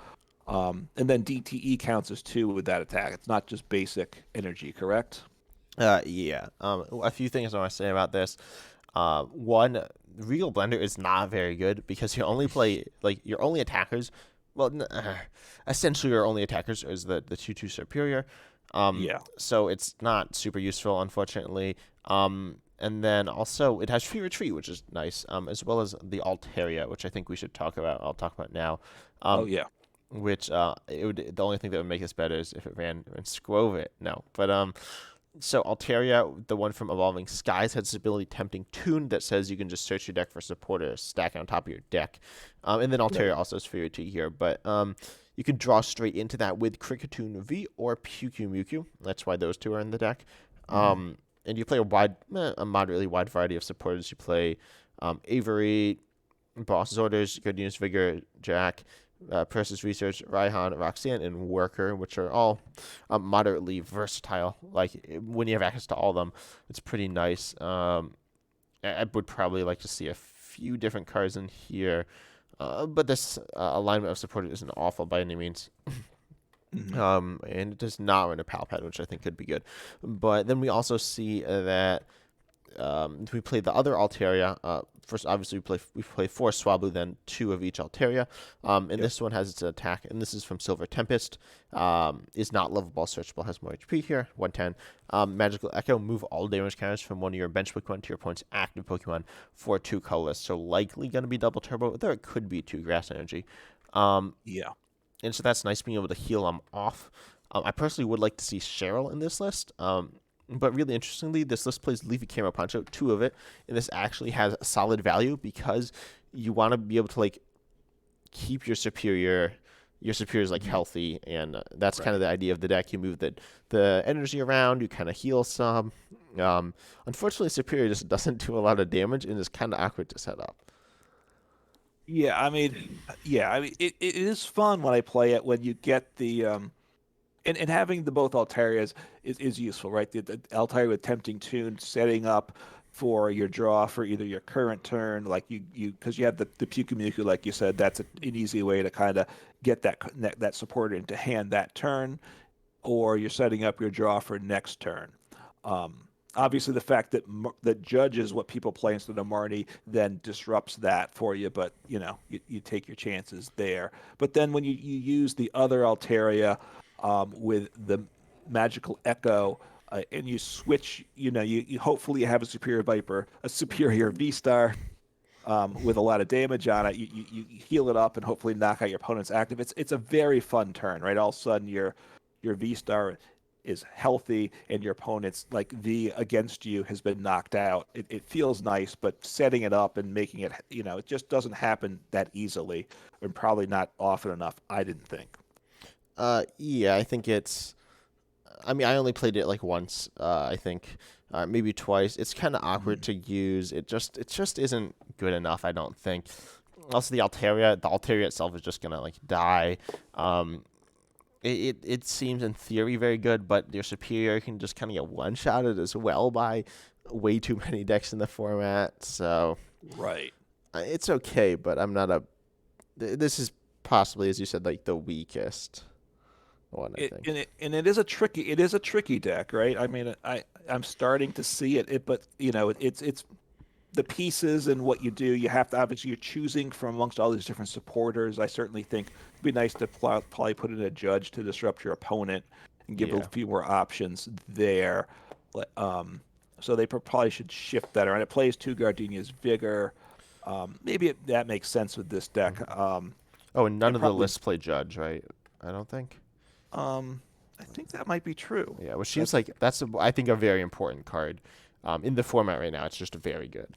and then DTE counts as two with that attack. It's not just basic energy, correct? Yeah. A few things I want to say about this. One, Regal Blender is not very good because you only play like your only attackers. Well, essentially your only attackers is the two superior. Yeah. So it's not super useful, unfortunately. And then also it has free retreat, which is nice. As well as the Altaria, which I think we should talk about. I'll talk about now. Oh, Um, yeah. which the only thing that would make this better is if it ran Scrovit. No, but so Altaria, the one from Evolving Skies, has this ability Tempting Tune that says you can just search your deck for support or stack it on top of your deck. And then Right. Altaria also has Fury 2 here, but you can draw straight into that with Kricketune V or Mewtwo. That's why those two are in the deck. Hmm. And you play a moderately wide variety of supporters. You play Avery, Boss's Orders, Good News Vigor, Jack, Persis Research, Raihan, Roxanne, and Worker, which are all moderately versatile. Like when you have access to all of them, it's pretty nice. I would probably like to see a few different cards in here, but this alignment of supporters isn't awful by any means. Hmm. And it does not run a Palpad, which I think could be good. But then we also see that we play the other Altaria. First, obviously, we play four Swablu, then two of each Altaria. And Yep. this one has its attack, and this is from Silver Tempest. Is not lovable, searchable, has more HP here, 110. Magical Echo, move all damage counters from one of your bench Pokemon to your opponent's active Pokemon for two colorless. So likely going to be double turbo, though it could be two grass energy. Um, Yeah. and so that's nice being able to heal them off. I personally would like to see Cheryl in this list. But really interestingly, this list plays Leafy Camo Poncho, two of it, and this actually has solid value because you want to be able to like keep your superiors like Hmm. healthy, and that's kind of Right. the idea of the deck. You move the energy around, you kind of heal some. Unfortunately, superior just doesn't do a lot of damage and is kind of awkward to set up. Yeah. I mean, it is fun when I play it when you get the and having the both Altarias is useful, right? The Altaria with Tempting Tune setting up for your draw for either your current turn, like you because you have the Pukamiku, like you said, that's an easy way to kind of get that supporter into hand that turn, or you're setting up your draw for next turn. Obviously, the fact that judges what people play instead of Marnie then disrupts that for you, but you take your chances there. But then when you use the other Altaria with the magical echo and you switch, you hopefully have a superior Viper, a superior V Star with a lot of damage on it. You heal it up and hopefully knock out your opponent's active. It's a very fun turn, right? All of a sudden your V Star is healthy and your opponent's like V against you has been knocked out. It feels nice, but setting it up and making it, it just doesn't happen that easily and probably not often enough, I didn't think. Yeah, I think it's. I mean, I only played it like once. I think maybe twice. It's kind of awkward Mhm. to use. It just isn't good enough. I don't think. Also, the Altaria itself is just gonna like die. Um, it seems in theory very good, but your superior can just kind of get one shotted as well by way too many decks in the format. So Right. it's okay, but I'm not a. This is possibly, as you said, like the weakest one. I think. And it is a tricky deck, right? I mean, I'm starting to see it, but it's the pieces and what you do. You have to obviously you're choosing from amongst all these different supporters. I certainly think it'd be nice to probably put in a judge to disrupt your opponent and give a Yeah. few more options there. So they probably should shift that around. It plays two Gardenia's Vigor. Maybe that makes sense with this deck. Mhm. Oh, and none And of the probably lists play judge, right? I don't think. I think that might be true. Yeah, which seems That's like I think a very important card. In the format right now, it's just very good.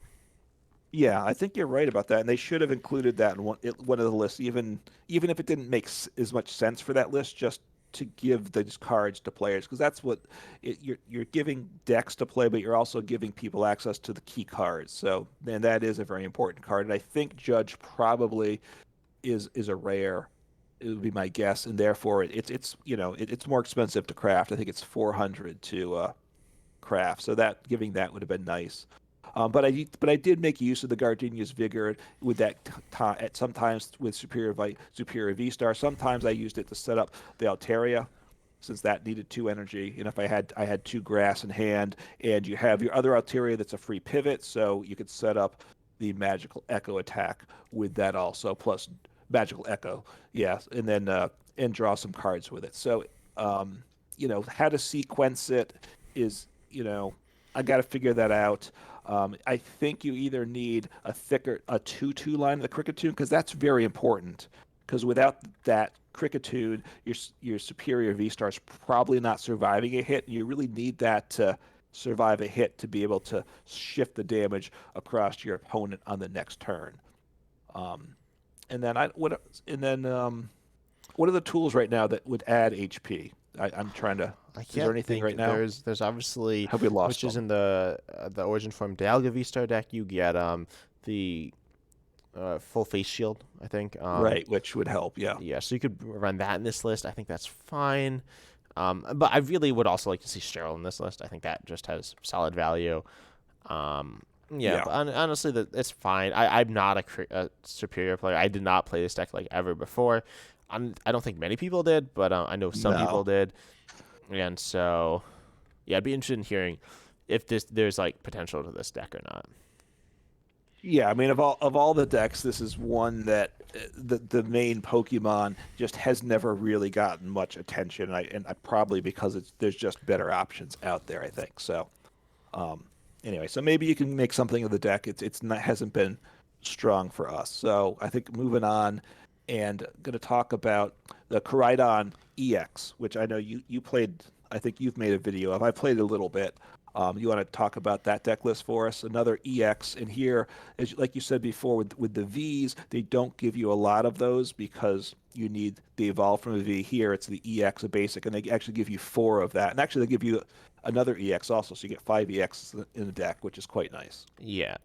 Yeah, I think you're right about that, and they should have included that in one of the lists, even if it didn't make as much sense for that list, just to give these cards to players, because that's what you're giving decks to play, but you're also giving people access to the key cards. So, and that is a very important card, and I think Judge probably is a rare It would be my guess, and therefore it's it's more expensive to craft. I think it's 400 to craft, so that giving that would have been nice. But I did make use of the Gardenia's Vigor with that at sometimes with Superior V Star. Sometimes I used it to set up the Altaria, since that needed 2 energy. And if I had 2 grass in hand, and you have your other Altaria that's a free pivot, so you could set up the Magical Echo attack with that also, plus Magical Echo, yes, and then and draw some cards with it. So how to sequence it is, I got to figure that out. I think you either need a 2/2 line of the Cricketune, because that's very important. Because without that Cricketune, your superior V Star is probably not surviving a hit. And you really need that to survive a hit to be able to shift the damage across to your opponent on the next turn. Um, and then what are the tools right now that would add HP? I'm trying to. I Is there can't anything think. right now? There's obviously, Have we lost which is them? in the Origin Form Dialga V Star deck. You get the full face shield. I think. Right, which would help. Yeah. Yeah, so you could run that in this list. I think that's fine. But I really would also like to see Cheryl in this list. I think that just has solid value. Yeah, Yeah. but honestly, it's fine. I'm not a superior player. I did not play this deck like ever before. I don't think many people did, but I know some people No. did. And so, yeah, I'd be interested in hearing if there's like potential to this deck or not. Yeah, I mean, of all the decks, this is one that the main Pokemon just has never really gotten much attention. And I probably because there's just better options out there. I think so. Um, anyway, so maybe you can make something of the deck. It's not hasn't been strong for us. So I think moving on, and going to talk about the Koraidon EX, which I know you played. I think you've made a video of. I played a little bit. You want to talk about that deck list for us? Another EX, and here, like you said before, with the Vs, they don't give you a lot of those because you need the evolve from a V. Here, it's the EX, a basic, and they actually give you 4 of that, and actually they give you another EX also, so you get 5 EX in the deck, which is quite nice. Yeah.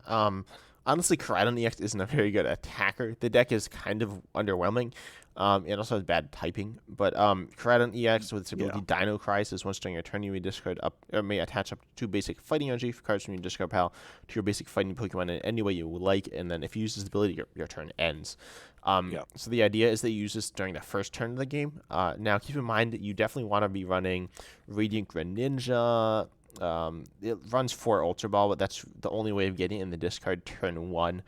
Honestly, Koraidon EX isn't a very good attacker. The deck is kind of underwhelming. It also has bad typing. But Koraidon EX with its ability Yeah, Dino Crisis, once during your turn, you may discard up or may attach up to 2 basic fighting energy for cards from your discard pile to your basic fighting Pokemon in any way you would like. And then if you use this ability, your turn ends. yeah, So the idea is that you use this during the first turn of the game. Now keep in mind that you definitely want to be running Radiant Greninja. It runs 4 Ultra Ball, but that's the only way of getting it in the discard turn 1.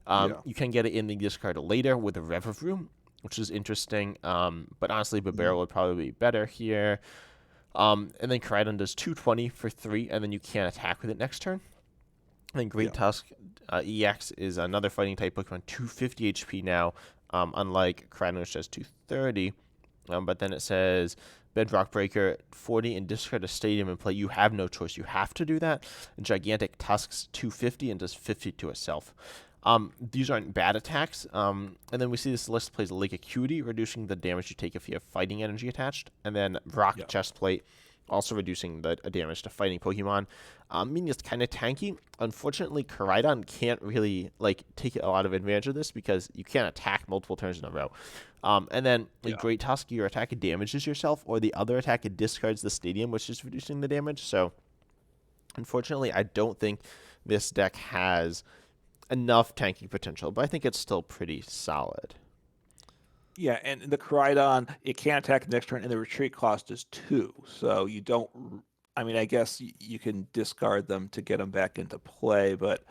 yeah, You can get it in the discard later with a Revavroom, which is interesting. But honestly, Babero mm, would probably be better here. And then Koraidon does 220 for 3, and then you can't attack with it next turn. And then yeah, Great Tusk EX is another fighting type Pokemon, 250 HP now, unlike Koraidon, which does 230. But then it says Bedrock Breaker 40 and discard a stadium and play. You have no choice. You have to do that. And Gigantic Tusks 250 and does 50 to itself. These aren't bad attacks. And then we see this list plays Lake Acuity, reducing the damage you take if you have fighting energy attached. And then Rock yeah, Chestplate, also reducing the damage to fighting Pokemon. Meaning it's kind of tanky. Unfortunately, Koraidon can't really take a lot of advantage of this because you can't attack multiple turns in a row. And then a yeah. Great Tusk, your attack it damages yourself, or the other attack it discards the stadium, which is reducing the damage. So unfortunately, I don't think this deck has enough tanking potential, but I think it's still pretty solid. Yeah, and the Koraidon, it can't attack the next turn, and the retreat cost is 2. So you don't. I mean, I guess you can discard them to get them back into play, but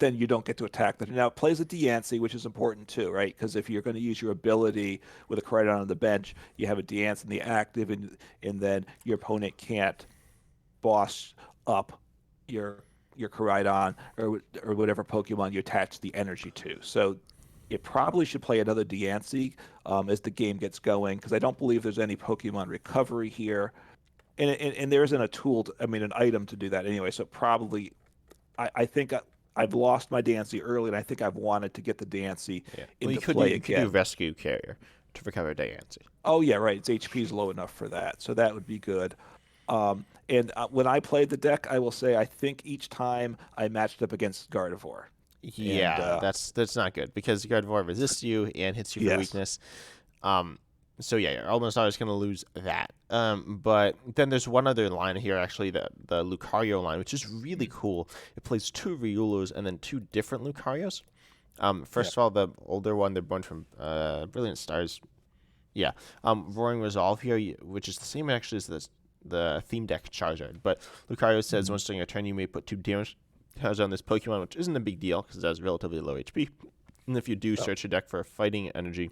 then you don't get to attack them. Now it plays a Deancey, which is important too, right? Because if you're going to use your ability with a Koraidon on the bench, you have a Deancey in the active, and then your opponent can't boss up your Koraidon or whatever Pokemon you attach the energy to. So it probably should play another Deancey as the game gets going, because I don't believe there's any Pokemon recovery here, and there isn't a tool, I mean, an item to do that anyway. So probably, I think I've lost my Deancey early, and I think I've wanted to get the Deancey Yeah. Well, into play you could do again. Rescue Carrier to recover Diancie. Oh yeah, right. Its HP is low enough for that, so that would be good. And when I played the deck, I will say I think each time I matched up against Gardevoir, and Yeah, that's not good because Gardevoir resists you and hits you for yes, weakness. Um, so yeah, you're almost always going to lose that. But then there's one other line here, actually, the Lucario line, which is really cool. It plays two Riolus and then two different Lucarios. Yeah. First of all, the older one, they're born from Brilliant Stars. Yeah. Roaring Resolve here, which is the same actually as the theme deck Charizard. But Lucario says Mhm. once during a turn, you may put two damage counters on this Pokemon, which isn't a big deal because it has relatively low HP. And if you do, Yep. search your deck for a fighting energy,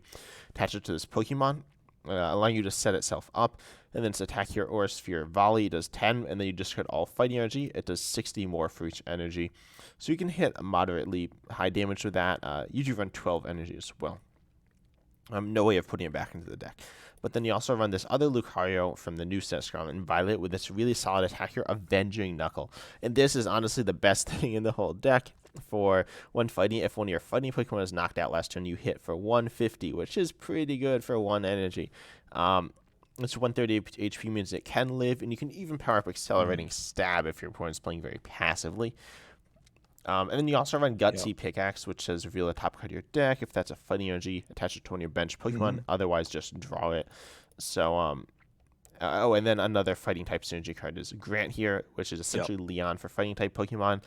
attach it to this Pokemon, allowing you to set itself up, and then its attack here or sphere volley does 10, and then you discard all fighting energy. It does 60 more for each energy. So you can hit moderately high damage with that. You do run 12 energy as well. No way of putting it back into the deck. But then you also run this other Lucario from the new set, Scarlet and Violet, with this really solid attack here, Avenging Knuckle. And this is honestly the best thing in the whole deck for when fighting. If one of your fighting Pokemon is knocked out last turn, you hit for 150, which is pretty good for one energy. It's 130 HP means it can live, and you can even power up Mhm. Accelerating Stab if your opponent's playing very passively. And then you also run Yep. Gutsy Pickaxe, which says reveal the top card of your deck. If that's a fighting energy, attach it to one of your bench Pokemon. Mhm. Otherwise, just draw it. So, oh, and then another fighting type synergy card is Grant here, which is Yep. essentially Leon for fighting type Pokemon,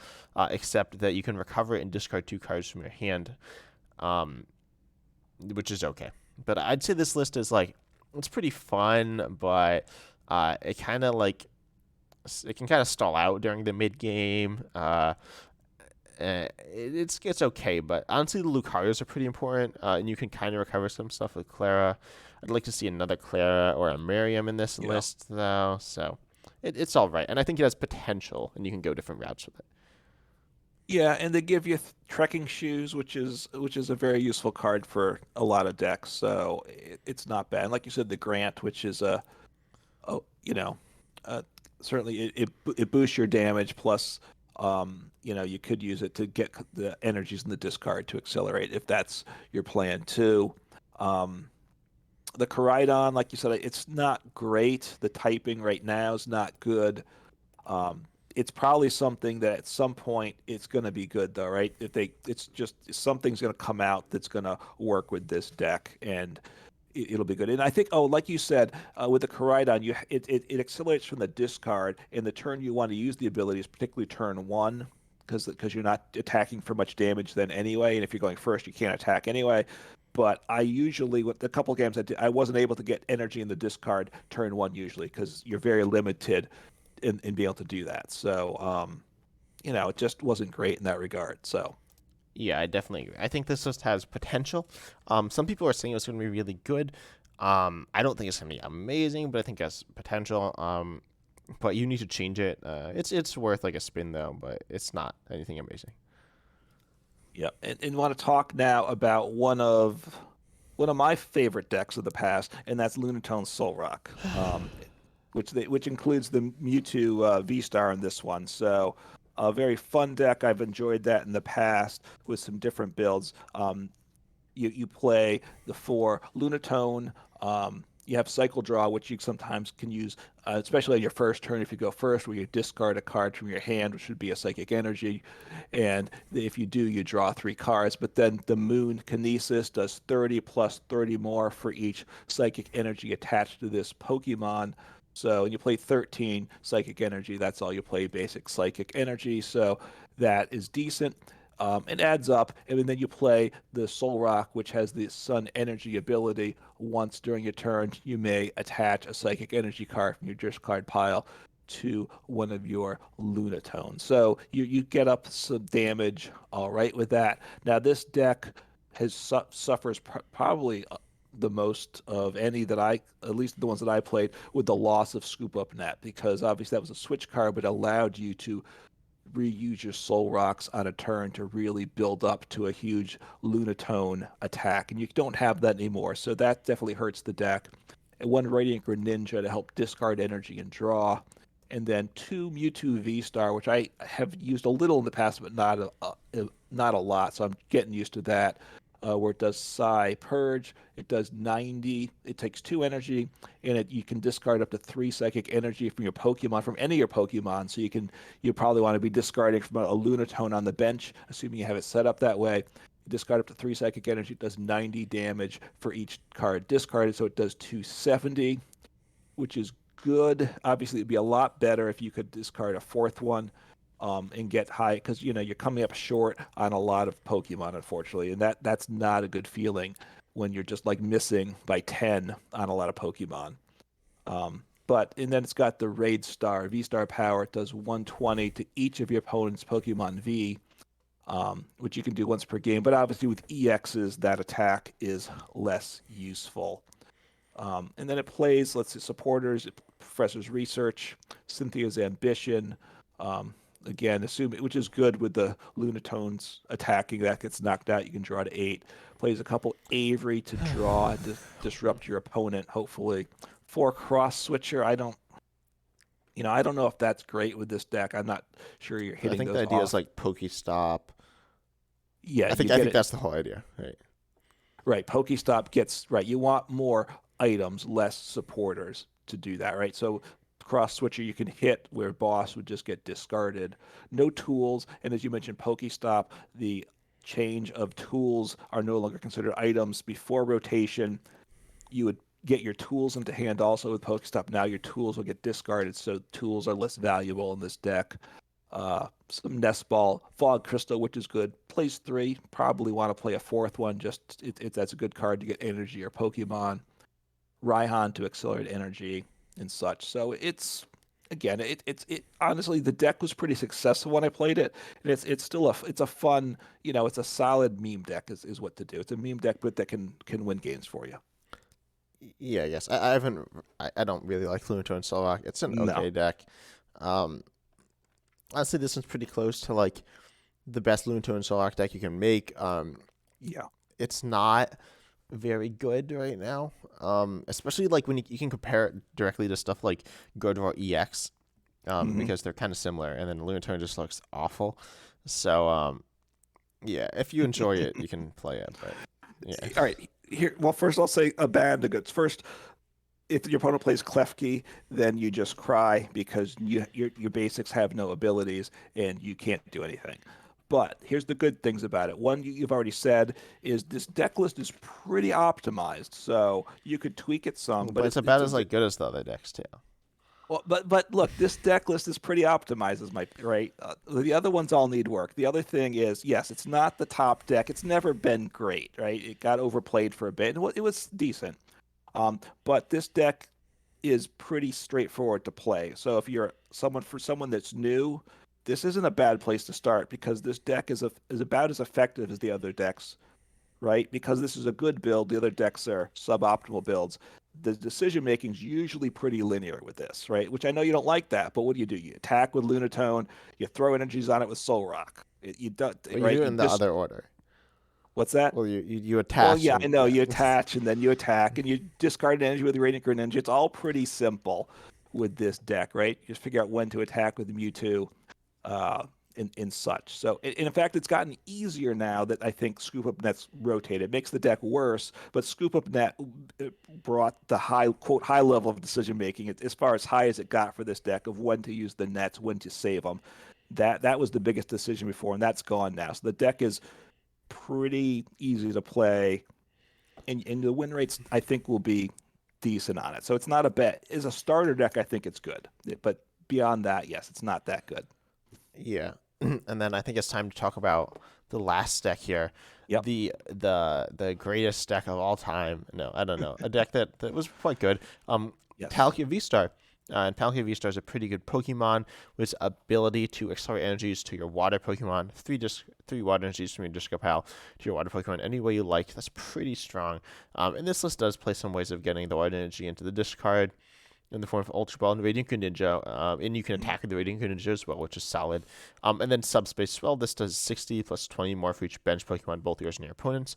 except that you can recover it and discard two cards from your hand, um, which is okay. But I'd say this list is like, it's pretty fun, but it kind of like, it can kind of stall out during the mid game. It's okay, but honestly, the Lucarios are pretty important, and you can kind of recover some stuff with Clara. I'd like to see another Clara or a Miriam in this Yeah. list, though. So it's all right, and I think it has potential, and you can go different routes with it. Yeah, and they give you trekking shoes, which is a very useful card for a lot of decks. So it's not bad. And like you said, the Grant, which is a you know, uh, certainly it boosts your damage. Plus, you could use it to get the energies in the discard to accelerate if that's your plan too. Um, the Koraidon, like you said, it's not great. The typing right now is not good. Um, it's probably something that at some point it's going to be good though, right? It's just something's going to come out that's going to work with this deck, and it'll be good. And I think, oh, like you said, with the Koraidon, it accelerates from the discard, and the turn you want to use the abilities, particularly turn one, because you're not attacking for much damage then anyway, and if you're going first, you can't attack anyway. But I usually, with the couple games I did, I wasn't able to get energy in the discard turn one usually because you're very limited in being able to do that. So, it just wasn't great in that regard. So, Yeah, I definitely agree. I think this list has potential. Some people are saying it's going to be really good. I don't think it's going to be amazing, but I think it has potential. But you need to change it. It's worth like a spin though, but it's not anything amazing. yeah, and want to talk now about one of my favorite decks of the past, and that's Lunatone Soul Rock, which includes the Mewtwo V Star in this one. So a very fun deck. I've enjoyed that in the past with some different builds. You play the four Lunatone. You have Cycle Draw, which you sometimes can use, especially on your first turn if you go first, where you discard a card from your hand, which would be a Psychic Energy. And if you do, you draw three cards. But then the Moon Kinesis does 30 plus 30 more for each Psychic Energy attached to this Pokemon. So when you play 13 Psychic Energy, that's all you play, basic Psychic Energy. So that is decent. It adds up, and then you play the Soul Rock, which has the Sun Energy ability. Once during your turn, you may attach a Psychic Energy card from your discard pile to one of your Lunatones. So you get up some damage, all right, with that. Now this deck suffers probably the most of any that at least the ones that I played, with the loss of Scoop Up Net, because obviously that was a switch card, but allowed you to reuse your soul rocks on a turn to really build up to a huge Lunatone attack, and you don't have that anymore. So that definitely hurts the deck. And one Radiant Greninja to help discard energy and draw, and then two Mewtwo V Star, which I have used a little in the past, but not a lot. So I'm getting used to that. Where it does Psi Purge, it does 90. It takes two energy, and you can discard up to three psychic energy from your Pokemon, from any of your Pokemon. So you probably want to be discarding from a Lunatone on the bench, assuming you have it set up that way. discard up to 3 psychic energy. It does 90 damage for each card discarded, so it does 270, which is good. Obviously, it'd be a lot better if you could discard a fourth one and get high, because you're coming up short on a lot of Pokemon, unfortunately, and that's not a good feeling when you're just like missing by 10 on a lot of Pokemon. But and then it's got the Raid Star, V Star power. It does 120 to each of your opponent's Pokemon V, which you can do once per game. But obviously with EXs, that attack is less useful. And then it plays, let's say, supporters, Professor's Research, Cynthia's Ambition. Again, which is good with the Lunatones attacking. That gets knocked out. You can draw to 8. Plays a couple Avery to draw and disrupt your opponent, hopefully. 4 Cross Switcher. I don't know if that's great with this deck. I'm not sure you're I hitting think the those idea off. is like Pokestop. Yeah, I you think I get think it. that's the whole idea, right? Right. Pokestop gets right. You want more items, less supporters to do that, right? So cross switcher you can hit where boss would just get discarded. No tools, and as you mentioned, Pokestop, the change of tools are no longer considered items. Before rotation, you would get your tools into hand also with Pokestop. Now your tools will get discarded, so tools are less valuable in this deck. Some Nest Ball, Fog Crystal, which is good. Plays 3. Probably want to play a fourth one. Just that's a good card to get energy or Pokemon. Raihan to accelerate energy and such. So it's again, it honestly the deck was pretty successful when I played it, and it's still it's a fun, it's a solid meme deck is what to do. It's a meme deck, but that can win games for you. Yeah, yes. I haven't. I don't really like Fluento and Solrock. It's an No, okay deck. Um, Honestly, this one's pretty close to like the best Lunto and Solrock deck you can make. yeah, It's not very good right now. Especially like when you can compare it directly to stuff like Gardevoir EX, hmm because they're kind of similar, and then Lunatone just looks awful. So, yeah, if you enjoy it, you can play it. But yeah, All right. Here, well, first I'll say a bad to goods. First, if your opponent plays Klefki, then you just cry because your basics have no abilities and you can't do anything. But here's the good things about it. One you've already said is this deck list is pretty optimized, so you could tweak it some, but but it's about it's a as like good as the other decks too. well, but look, this deck list is pretty optimized, is my right. The other ones all need work. The other thing is, yes, it's not the top deck. It's never been great, right? It got overplayed for a bit, and it was decent. But this deck is pretty straightforward to play. So if you're someone that's new, this isn't a bad place to start because this deck is about as effective as the other decks, right? Because this is a good build, the other decks are suboptimal builds. The decision making is usually pretty linear with this, right? Which I know you don't like that, but what do? You attack with Lunatone, you throw energies on it with Soul Rock. You don't, Well, you right? do it You in the just other order. what's that? Well, you Well, attach yeah, I and know. yeah. You attach and then you attack and you discard an energy with the Radiant Grid Energy. It's all pretty simple with this deck, right? You just figure out when to attack with the Mewtwo, uh, and such. So, and in fact, it's gotten easier now that I think Scoop Up Net's rotated. It makes the deck worse, but Scoop Up Net brought the high level of decision making as far as high as it got for this deck of when to use the nets, when to save them. That was the biggest decision before, and that's gone now. So the deck is pretty easy to play, and the win rates I think will be decent on it. So it's not a bet. As a starter deck, I think it's good, but beyond that, yes, it's not that good. Yeah. And then I think it's time to talk about the last deck here. Yep. The greatest deck of all time. No, I don't know. A deck that was quite good. Yes. Palkia V-Star. And Palkia V-Star is a pretty good Pokemon with ability to accelerate energies to your water Pokemon. Three water energies from your Disco Pal to your water Pokemon any way you like. That's pretty strong. And this list does play some ways of getting the water energy into the discard in the form of Ultra Ball and Radiant Greninja, and you can attack with the Radiant Greninja as well, which is solid. And then Subspace as well. This does 60 plus 20 more for each bench Pokemon, both yours and your opponents.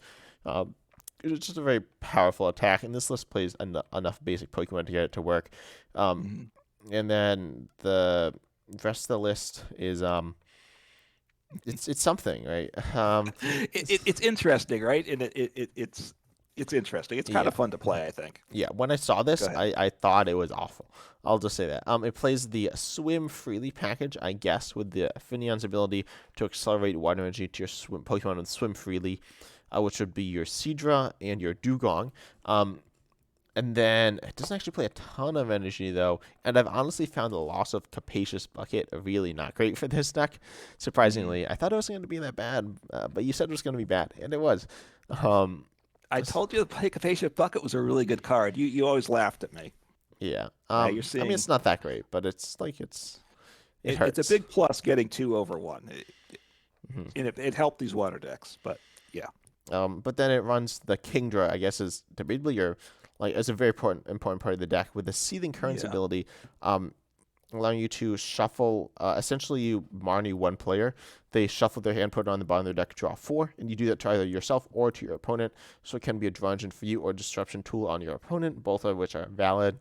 It's just a very powerful attack, and this list plays enough basic Pokemon to get it to work. Mhm. And then the rest of the list is it's something, right? It's interesting, right? And it's It's interesting. It's kind Yeah. of fun to play, I think. Yeah, when I saw Go this, ahead. I thought it was awful. I'll just say that. It plays the Swim Freely package, I guess, with the Finneon's ability to accelerate water energy to your swim Pokemon and swim freely, which would be your Seadra and your Dugong. And then it doesn't actually play a ton of energy though, and I've honestly found the loss of Capacious Bucket really not great for this deck. Hmm. Surprisingly, I thought it was going to be that bad, but you said it was going to be bad, and it was. Um, I told you the Play Capacious Bucket was a really good card. You always laughed at me. Yeah. Now you're I mean, seeing it's not that great, but it it's a hurts. big plus getting 2/1. Hmm. And it helped these water decks, but yeah. But then it runs the Kingdra, I guess, is debatably your like as a very important part of the deck with the Seething Currents Yeah. ability, allowing you to shuffle. Essentially, you Marnie one player. They shuffle their hand, put it on the bottom of their deck, draw four, and you do that to either yourself or to your opponent. So it can be a draw engine for you or a disruption tool on your opponent, both of which are valid.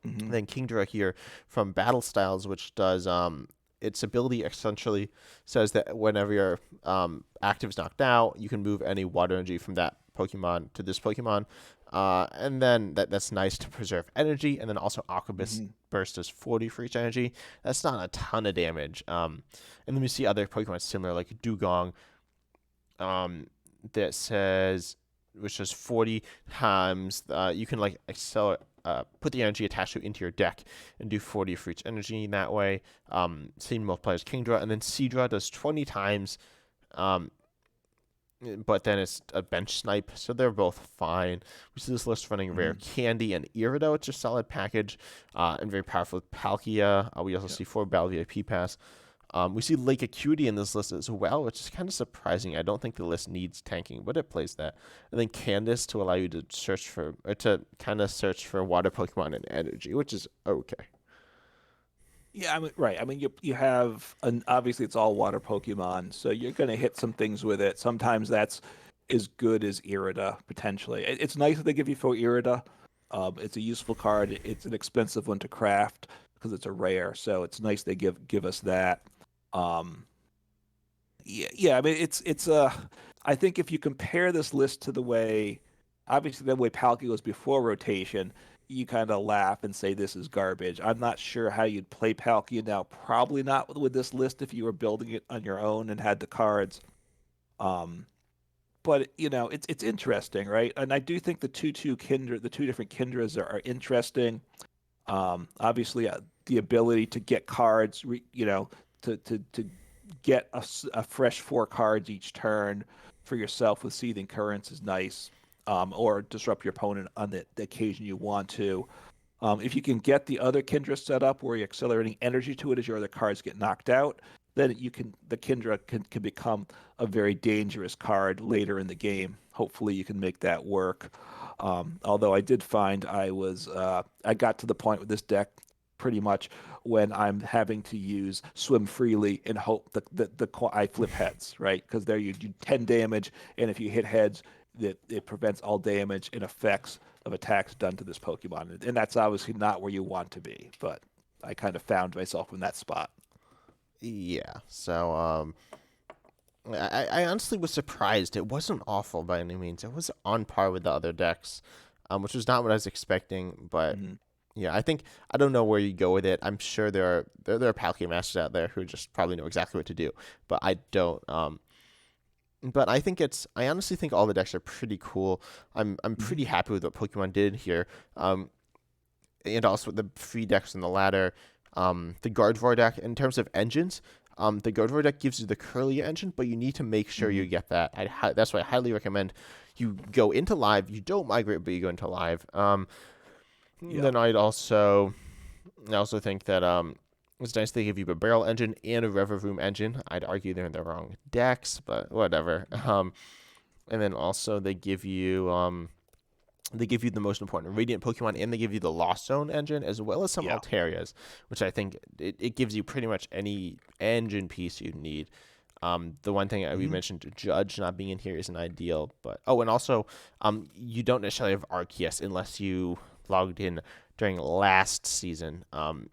Hmm. Then Kingdra here from Battle Styles, which does its ability essentially says that whenever your active is knocked out, you can move any water energy from that Pokemon to this Pokemon. And then that's nice to preserve energy. And then also Aquabus Hmm. Burst is 40 for each energy. That's not a ton of damage. And then we see other Pokemon similar, like Dugong, that says, which is 40 times, you can like accelerate. Put the energy attached to it into your deck and do 40 for each energy that way. Same multipliers Kingdra, and then Seadra does 20 times, um, but then it's a bench snipe, so they're both fine. We see this list running Rare Hmm. Candy and Irido, which is a solid package, and very powerful with Palkia. We also Yeah. see 4 Battle VIP Pass. We see Lake Acuity in this list as well, which is kind of surprising. I don't think the list needs tanking, but it plays that. And then Candace to allow you to search for, or to kind of search for water Pokemon and energy, which is okay. Yeah, I mean, right. I mean, you have an obviously it's all water Pokemon, so you're going to hit some things with it. Sometimes that's as good as Irida potentially. It's nice that they give you for Irida. It's a useful card. It's an expensive one to craft because it's a rare, so it's nice they give us that. Um, yeah, yeah. I mean, it's. I think if you compare this list to the way, obviously the way Palkia was before rotation, you kind of laugh and say this is garbage. I'm not sure how you'd play Palkia now. Probably not with this list if you were building it on your own and had the cards. Um, but it's interesting, right? And I do think the two different Kindras are interesting. Obviously, the ability to get cards, to get a fresh 4 cards each turn for yourself with Seething Currents is nice. Or disrupt your opponent on the occasion you want to. If you can get the other Kindra set up where you're accelerating energy to it as your other cards get knocked out, then the Kindra can become a very dangerous card later in the game. Hopefully, you can make that work. Although I did find I got to the point with this deck pretty much when I'm having to use swim freely and hope I flip heads, right? Because there you do 10 damage, and if you hit heads, that it prevents all damage and effects of attacks done to this Pokemon. And that's obviously not where you want to be, but I kind of found myself in that spot. Yeah. So I honestly was surprised. It wasn't awful by any means. It was on par with the other decks, which was not what I was expecting. But Hmm. yeah, I don't know where you go with it. I'm sure there are Palkia masters out there who just probably know exactly what to do, but I don't. But I honestly think all the decks are pretty cool. I'm Hmm. pretty happy with what Pokemon did here. And also the free decks on the ladder. The Gardevoir deck in terms of engines. The Gardevoir deck gives you the Curlia engine, but you need to make sure Hmm. you get that. That's why I highly recommend you go into live. You don't migrate, but you go into live. Yeah. Then I also think that it's nice they give you a barrel engine and a Reverum engine. I'd argue they're in the wrong decks, but whatever. And then also they give you the most important Radiant Pokemon, and they give you the Lost Zone engine as well as some Yeah. Altarias, which I think it gives you pretty much any engine piece you need. The one thing we Hmm. mentioned, Judge not being in here isn't ideal, but and also, you don't necessarily have Arceus unless you logged in during last season.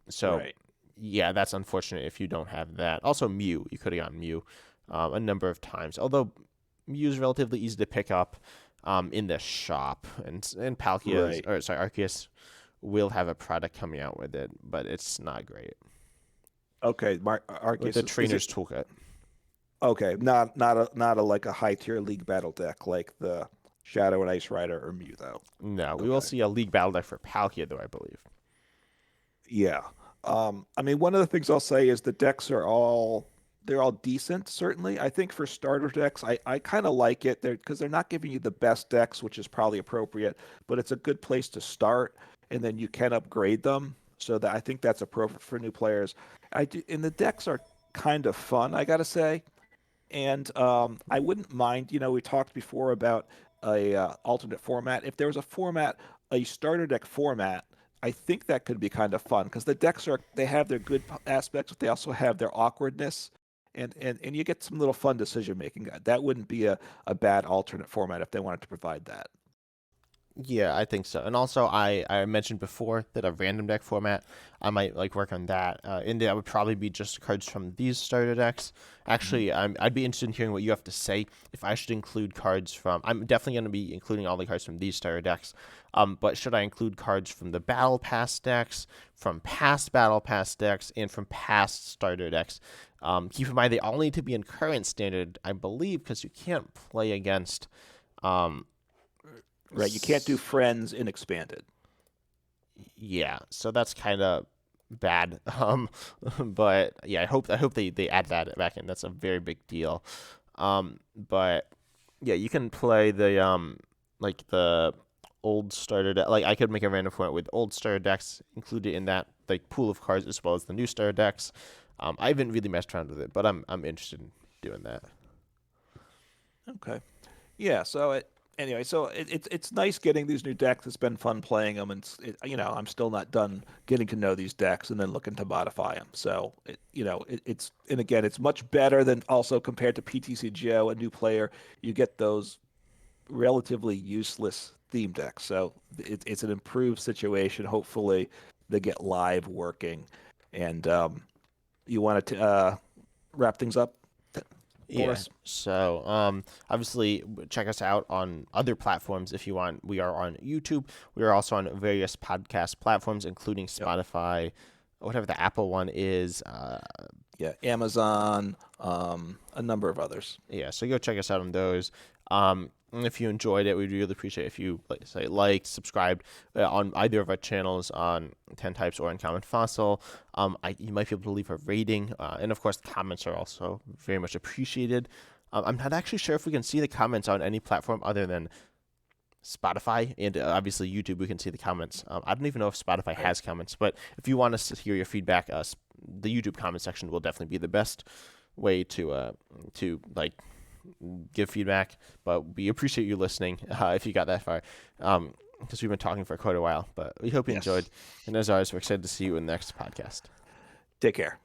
So Right. yeah, that's unfortunate if you don't have that. Also, you could have gotten Mew, a number of times. Although Mew is relatively easy to pick up. in the shop, and Palkia's Right. or sorry Arceus will have a product coming out with it, but it's not great Okay, with the Arceus is it trainer's toolkit. okay? Not a like a high tier league battle deck like the Shadow and Ice Rider or Mew though. No, we will Okay. see a league battle deck for Palkia though, I believe. Yeah. I mean, one of the things I'll say is the decks are all they're all decent, certainly. I think for starter decks, I kind of like it there because they're not giving you the best decks, which is probably appropriate, but it's a good place to start, and then you can upgrade them. So that I think that's appropriate for new players. And the decks are kind of fun, I gotta say. And I wouldn't mind, we talked before about a alternate format. If there was a format, a starter deck format, I think that could be kind of fun because the decks they have their good aspects, but they also have their awkwardness, and you get some little fun decision making. That wouldn't be a bad alternate format if they wanted to provide that. Yeah, I think so. And also, I mentioned before that a random deck format, I might like work on that. And that would probably be just cards from these starter decks. Mhm. Actually, I'd be interested in hearing what you have to say if I should include cards from. I'm definitely going to be including all the cards from these starter decks. But should I include cards from the Battle Pass decks, from past Battle Pass decks, and from past starter decks? Keep in mind they all need to be in current standard, I believe, because you can't play against. Um, Right? You can't do friends in expanded. Yeah, so that's kind of bad. But yeah, I hope they add that back in. That's a very big deal. But yeah, you can play the like the old starter deck. Like I could make a random format with old starter decks included in that like pool of cards as well as the new starter decks. I haven't really messed around with it, but I'm interested in doing that. Okay. Yeah, so anyway, so it's nice getting these new decks. It's been fun playing them, and I'm still not done getting to know these decks and then looking to modify them. So it's and again, it's much better than also compared to PTCGO, a new player, you get those relatively useless theme decks. So it's an improved situation. Hopefully, they get live working, and you want to wrap things up for Yeah. us? So, obviously, check us out on other platforms if you want. We are on YouTube. We are also on various podcast platforms, including Yep. Spotify, whatever the Apple one is. Yeah, Amazon, a number of others. Yeah. So go check us out on those. And if you enjoyed it, we'd really appreciate if you liked, subscribed on either of our channels on Ten Types or Uncommon Fossil. You might be able to leave a rating, and of course, comments are also very much appreciated. I'm not actually sure if we can see the comments on any platform other than Spotify and obviously YouTube. We can see the comments. I don't even know if Spotify Right. has comments, but if you want us to hear your feedback, the YouTube comment section will definitely be the best way to like give feedback. But we appreciate you listening if you got that far, because we've been talking for quite a while. But we hope you enjoyed, Yes. and as always, we're excited to see you in the next podcast. Take care.